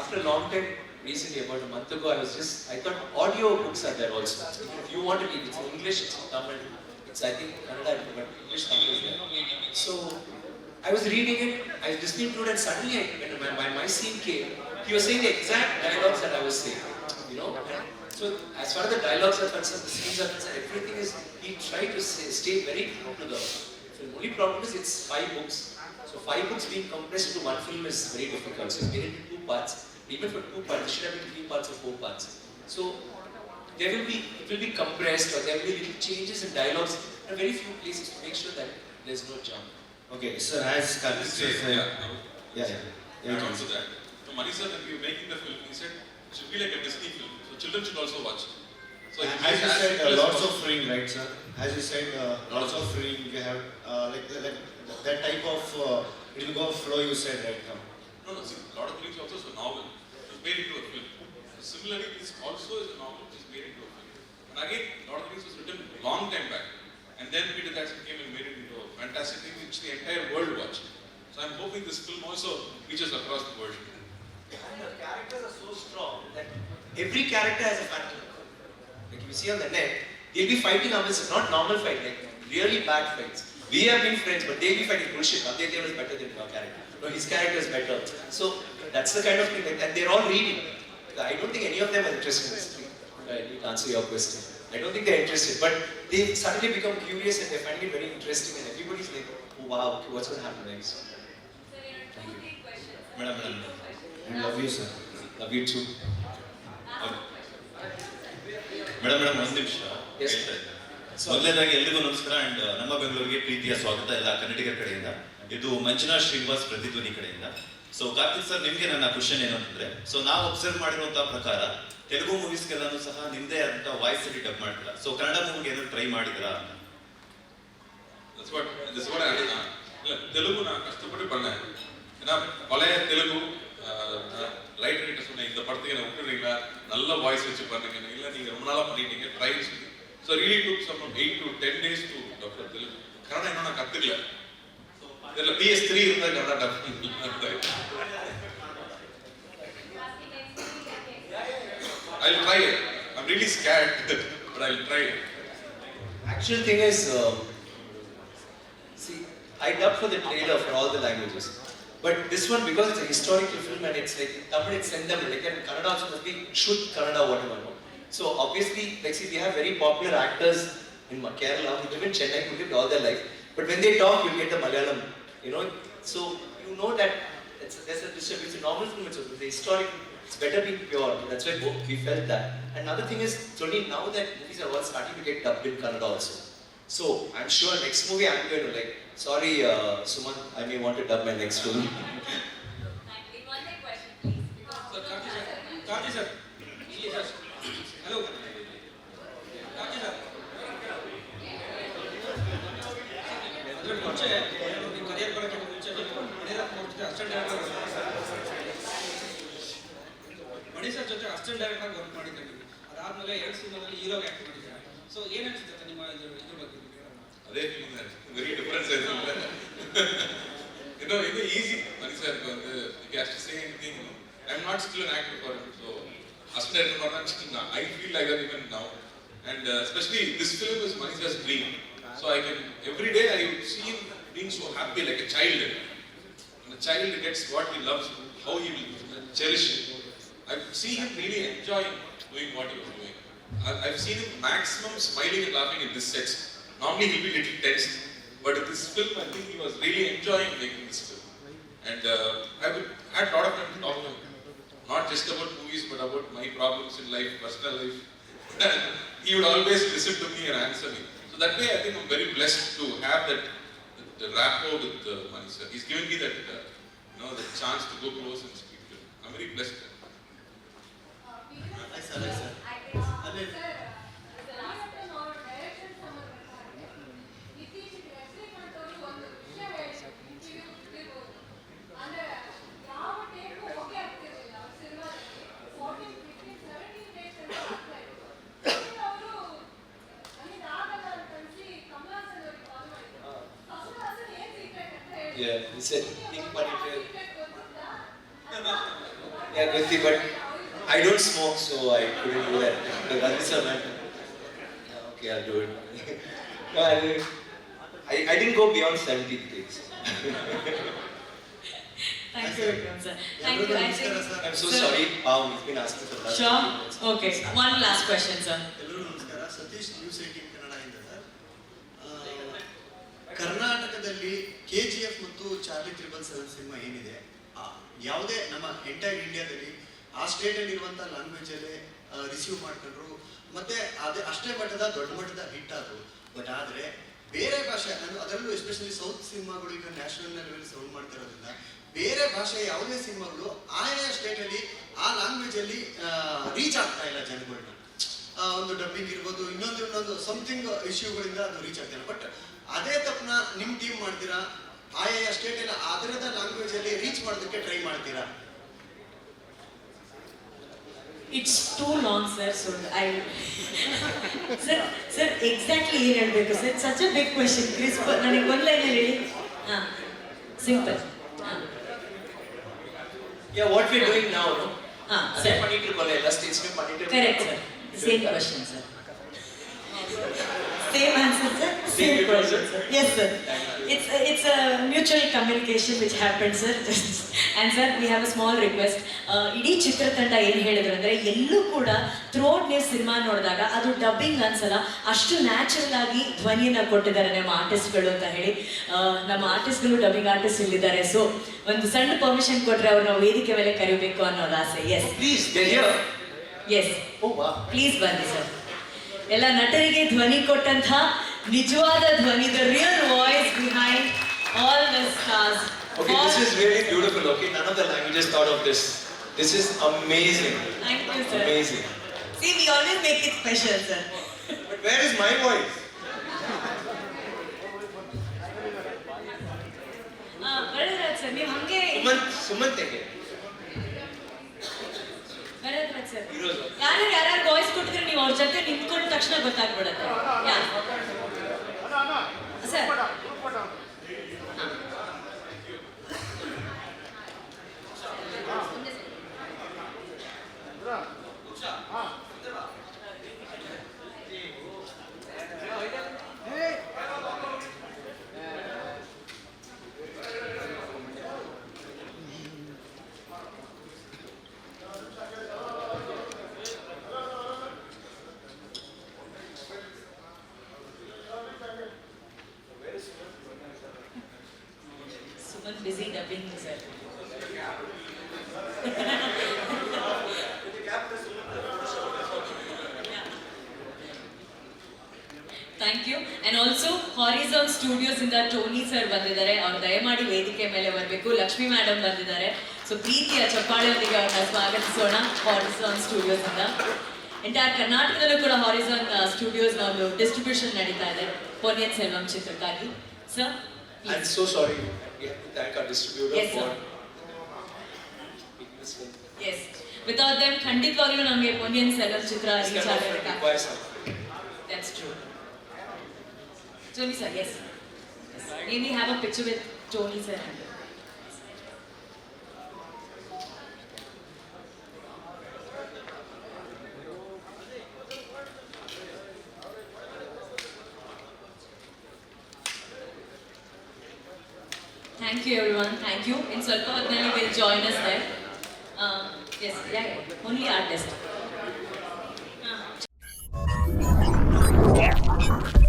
after a long time, recently about a month ago, I thought audio books are there also. If you want to read, it's in English, it's in Tamil, it's I think Kannada, but English Tamil is there. So I was reading it, I was listening to it, and suddenly when my scene came, he was saying the exact dialogues that I was saying, you know. And so as far as the dialogues are concerned, the scenes are concerned, everything is, he tried to stay very true to the film. The only problem is it's 5 books. So 5 books being compressed into one film is very difficult. So it's made into 2 parts. Even for 2 parts, it should have been 3 parts or 4 parts. So it will be compressed, or there will be little changes in dialogues in very few places to make sure that there's no jump. Okay, sir, as Karthi said, Yeah, also that. So Mani sir, when we were making the film, he said it should be like a Disney film. So children should also watch it. So as you said, lots of ring, right, sir? As you said, lots of ring. You have like that type of it will go flow. You said right now. No, see, Lord of the Rings also is a novel. It was made into a film. So similarly, this also is a novel which is made into a film. And again, Lord of the Rings was written long time back. And then Peter Jackson came and made it into a fantastic thing which the entire world watched. So I'm hoping this film also reaches across the world. And the characters are so strong that every character has a phantom. Like you see on the net, they'll be fighting amidst not normal fight, like really bad fights. We have been friends, but they'll be fighting bullshit. They was better than our character. No, his character is better. So that's the kind of thing, and they're all reading. I don't think any of them are interested in history. I need to answer your question. I don't think they're interested, but they suddenly become curious and they're finding it very interesting, and everybody's like, oh wow, okay, what's going to happen next? Madam. I love you, sir. Love you too. Madam ಒಂದು ನಿಮಿಷ ಹೇಳ್ತಾ ಇದ್ದೆ. ಮೊದಲನೇದಾಗಿ ಎಲ್ರಿಗೂ ನಮಸ್ಕಾರ and ನಮ್ಮ ಬೆಂಗಳೂರಿಗೆ ಪ್ರೀತಿಯ ಸ್ವಾಗತ ಎಲ್ಲ ಕನ್ನಡಿಗರ ಕಡೆಯಿಂದ. ಇದು ಮಂಜುನಾಥ್ ಶ್ರೀನಿವಾಸ್ ಪ್ರತಿಧ್ವನಿ ಕಡೆಯಿಂದ. ಸೊ ಕಾರ್ತಿಕ್ ಸರ್, ನಿಮ್ಗೆ ನನ್ನ ಕ್ವಶನ್ ಏನು ಅಂತಂದ್ರೆ, ಸೊ ನಾವು ಅಬ್ಸರ್ವ್ ಮಾಡಿರುವಂತಹ ಪ್ರಕಾರ ತೆಲುಗು ಮೂವೀಸ್ಗೆಲ್ಲಾನು ಸಹ ನಿಮ್ದೇ ಆದಂತ ವಾಯ್ಸ್ ಅಲ್ಲಿ ಡಬ್ ಮಾಡ್ತೀರಾ. ಸೊ ಕನ್ನಡ ಮೂವಿಗೆ ಏನಾದ್ರು ಟ್ರೈ ಮಾಡಿದಿರಾ ಅಂತ? தெலுங்கு நான் கஷ்டப்பட்டு பண்ணேன். ஏன்னா பழைய தெலுங்கு ரைட்டர் கிட்ட சொன்னேன், இந்த படத்துக்கு என்ன விட்டுறீங்களா, நல்ல வாய்ஸ் வச்சு பண்ணுங்க. இல்லை நீங்கள் ரொம்ப நாளாக பண்ணிட்டீங்க, ட்ரை சொல்லி. So really took some 8 to 10 days to doctor Telugu. Kannada இன்னும் நான் கற்றுக்கல. இதில் PS3 இருந்தால் Kannada dub. I'll try it. I'm really scared, but I'll try it. Actual thing is, see, I dubbed for the trailer for all the languages. But this one, because it's a historical film and it's like Tamil, it's Sendam, like and Kannada also must be Shuddh Kannada, whatever. No? So obviously, like see, we have very popular actors in Kerala who live in Chennai, who lived all their life. But when they talk, you get the Malayalam, you know. So you know that there's a disturbance. It's a normal film, it's a historical. It's better being pure. That's why we felt that. And another thing is, it's only now that movies are all starting to get dubbed in Kannada also. So I'm sure next movie I'm going to like. Sorry, Sumanth, I may want to dub my next film. Karthi sir. Hello. Karthi sir. ಮುಂಚೆ ನಿಮ್ಮ career ಬರೋಕ್ಕೆ ಮುಂಚೆ ಮಣಿ sir ಜೊತೆ assistant director ಆಗಿ work ಮಾಡಿದ್ದೆ ನೀವು. ಅದಾದ್ಮೇಲೆ 2 ಸಿನಿಮಾದಲ್ಲಿ ಹೀರೋಗೆ ಆಕ್ಟ್ ಮಾಡಿದ್ದೀರಾ. ಸೊ ಏನು ಅನ್ಸುತ್ತೆ ನಿಮ್ಮ ಇದ್ರ ಬಗ್ಗೆ? அதே ஃபீலிங் தான். வெரி டிஃபரன்ஸ் ஆயிடுது. இது ஈஸி. மணி சாருக்கு வந்து if you have to say anything, I am not still an actor for him. So assistant director தான் ஸ்டில் நான். I feel like that even now. And especially this film is Mani sir's dream. So I can every day I see him being so happy like a child. And a child gets what he loves, how he will cherish it. I see him really enjoying doing what he was doing. I've seen him maximum smiling and laughing in this set. Normally he'll be little tense, but in this film I think he was really enjoying making this film. And I had a lot of time to talk to him, not just about movies but about my problems in life, personal life. And he would always listen to me and answer me. So that way I think I'm very blessed to have that the rapport with Mani sir. He's given me that the chance to go close and speak to him. I'm very blessed. Hi sir, hi sir. Yeah, he said, yeah, Karthi, but I don't smoke, so I couldn't do that. The Karthi sir, man. Yeah, okay, I'll do it. No, I didn't go beyond 70 takes. Thank you, Vikram sir. Thank you. I think, I'm so sir, sorry. He's been asking for the last Sure. 15 minutes. Okay. One last question, sir. ಎಲ್ಲರೂ ನಮಸ್ಕಾರ. Satish news 18 ಕನ್ನಡದಿಂದ sir. ಕರ್ನಾಟಕದಲ್ಲಿ KGF ಮತ್ತು Charlie 777 cinema ಏನಿದೆ, ಯಾವುದೇ ನಮ್ಮ entire ಇಂಡಿಯಾದಲ್ಲಿ ಆ ಸ್ಟೇಟಲ್ಲಿ ಇರುವಂಥ ಲ್ಯಾಂಗ್ವೇಜಲ್ಲೇ ರಿಸೀವ್ ಮಾಡ್ಕೊಂಡ್ರು, ಮತ್ತೆ ಅದೇ ಅಷ್ಟೇ ಮಟ್ಟದ ದೊಡ್ಡ ಮಟ್ಟದ ಹಿಟ್ ಆದರು. ಬಟ್ ಆದರೆ ಬೇರೆ ಭಾಷೆ, ಅದರಲ್ಲೂ ಎಸ್ಪೆಷಲಿ ಸೌತ್ ಸಿನಿಮಾಗಳು ಈಗ ನ್ಯಾಷನಲ್ ಲೆವೆಲ್ ಸೌಂಡ್ ಮಾಡ್ತಿರೋದ್ರಿಂದ ಬೇರೆ ಭಾಷೆ ಯಾವುದೇ ಸಿನಿಮಾಗಳು ಆಯಾ ಸ್ಟೇಟಲ್ಲಿ ಆ ಲ್ಯಾಂಗ್ವೇಜಲ್ಲಿ ರೀಚ್ ಆಗ್ತಾ ಇಲ್ಲ ಜನಗಳನ್ನ. ಒಂದು ಡಬ್ಬಿಂಗ್ ಇರ್ಬೋದು, ಇನ್ನೊಂದು ಸಮಥಿಂಗ್ ಇಶ್ಯೂಗಳಿಂದ ಅದು ರೀಚ್ ಆಗ್ತಾ ಇಲ್ಲ. ಬಟ್ ಅದೇ ತಪ್ಪನ್ನ ನಿಮ್ಮ ಟೀಮ್ ಮಾಡ್ತೀರಾ, ಆಯಾ ಸ್ಟೇಟಲ್ಲಿ ಅದರದ ಲ್ಯಾಂಗ್ವೇಜಲ್ಲಿ ರೀಚ್ ಮಾಡೋದಕ್ಕೆ ಟ್ರೈ ಮಾಡ್ತೀರಾ? It's too long, sir. So sir, exactly ಏನು ಹೇಳಬೇಕು sir? Such a big question. Crisp. ನನಗೆ ಒಂದು ಲೈನ್ ಹೇಳಿ. Simple. Yeah, what we're doing now, no? Sir. Stage Correct, sir. Same question, sir. Same answer, sir. Same question, sir. Yes, sir. It's a mutual communication which happened, sir. And sir, we have a small request. ಇಡೀ ಚಿತ್ರತಂಡ ಏನು ಹೇಳಿದ್ರು ಅಂದರೆ, ಎಲ್ಲೂ ಕೂಡ throat ನೀವು cinema ನೋಡಿದಾಗ ಅದು ಡಬ್ಬಿಂಗ್ ಅನ್ಸಲ್ಲ, ಅಷ್ಟು ನ್ಯಾಚುರಲ್ ಆಗಿ ಧ್ವನಿಯನ್ನು ಕೊಟ್ಟಿದ್ದಾರೆ ನಮ್ಮ ಆರ್ಟಿಸ್ಟ್ಗಳು ಅಂತ ಹೇಳಿ. ನಮ್ಮ ಆರ್ಟಿಸ್ಟ್ಗಳು ಡಬ್ಬಿಂಗ್ ಆರ್ಟಿಸ್ಟ್ ಇಲ್ಲಿದ್ದಾರೆ. ಸೊ ಒಂದು ಸಣ್ಣ ಪರ್ಮಿಷನ್ ಕೊಟ್ಟರೆ ಅವ್ರನ್ನ ವೇದಿಕೆ ಮೇಲೆ ಕರಿಬೇಕು ಅನ್ನೋದು ಆಸೆ. ಎಸ್ ಪ್ಲೀಸ್ ಎಸ್ ಪ್ಲೀಸ್ ಬನ್ನಿ ಸರ್. ಎಲ್ಲ ನಟರಿಗೆ ಧ್ವನಿ ಕೊಟ್ಟಂಥ ನಿಜವಾದ ಧ್ವನಿ, the real voice behind all the stars. Okay, this is really beautiful. Okay, none of the languages thought of this. This is amazing. Thank you, sir. Amazing. See, we always make it special, sir. But where is my voice? Baradraj sir, ನೀವು ಹಂಗೆ ಸುಮಂತ್ ಹೇಗೆ? ಬರದ್ರಾಜ್ sir, ಯಾರ್ಯಾರು voice ಕೊಟ್ಟಿದ್ರೆ ನೀವು ಅವ್ರ ಜೊತೆ ನಿಂತ್ಕೊಂಡ ತಕ್ಷಣ ಗೊತ್ತಾಗ್ಬಿಡುತ್ತೆ. Sir Sumanth busy dubbing, sir. Thank you. And also horizon studios ಇಂದ ಟೋನಿ ಸರ್ ಬಂದಿದ್ದಾರೆ. ಅವ್ರು ದಯಮಾಡಿ ವೇದಿಕೆ ಮೇಲೆ ಬರಬೇಕು. ಲಕ್ಷ್ಮಿ ಮೇಡಮ್ ಬಂದಿದ್ದಾರೆ. ಸೊ ಪ್ರೀತಿಯ ಚಪ್ಪಾಳೆಯೊಂದಿಗೆ ಅವ್ರನ್ನ ಸ್ವಾಗತಿಸೋಣ. ಹಾರಿಝಾನ್ ಸ್ಟುಡಿಯೋಸ್ ಇಂದ ಎಂಟೈರ್ ಕರ್ನಾಟಕದಲ್ಲೂ ಕೂಡ ಹಾರಿಝಾನ್ ಸ್ಟುಡಿಯೋಸ್ ಒಂದು ಡಿಸ್ಟ್ರಿಬ್ಯೂಷನ್ ನಡೀತಾ ಇದೆ ಪೊನ್ನಿಯಿನ್ ಸೆಲ್ವಂ ಚಿತ್ರಕ್ಕಾಗಿ. Sir I'm so sorry. We have to thank our distributor Yes, for sir. making this film. Yes, without them ಖಂಡಿತವಾಗ್ಲೂ ನಮಗೆ ಪೊನ್ನಿಯಿನ್ ಸೆಲ್ವಂ ಚಿತ್ರ This ರೀಚ್ kind of ಆಗಬೇಕಾಗ್ತದೆ. requires something. That's true. Tony sir, yes. May we have a picture with Tony sir? Thank you everyone, thank you. In Salpa Hodnalli will join us there. Yes, yeah, only artist. Yeah.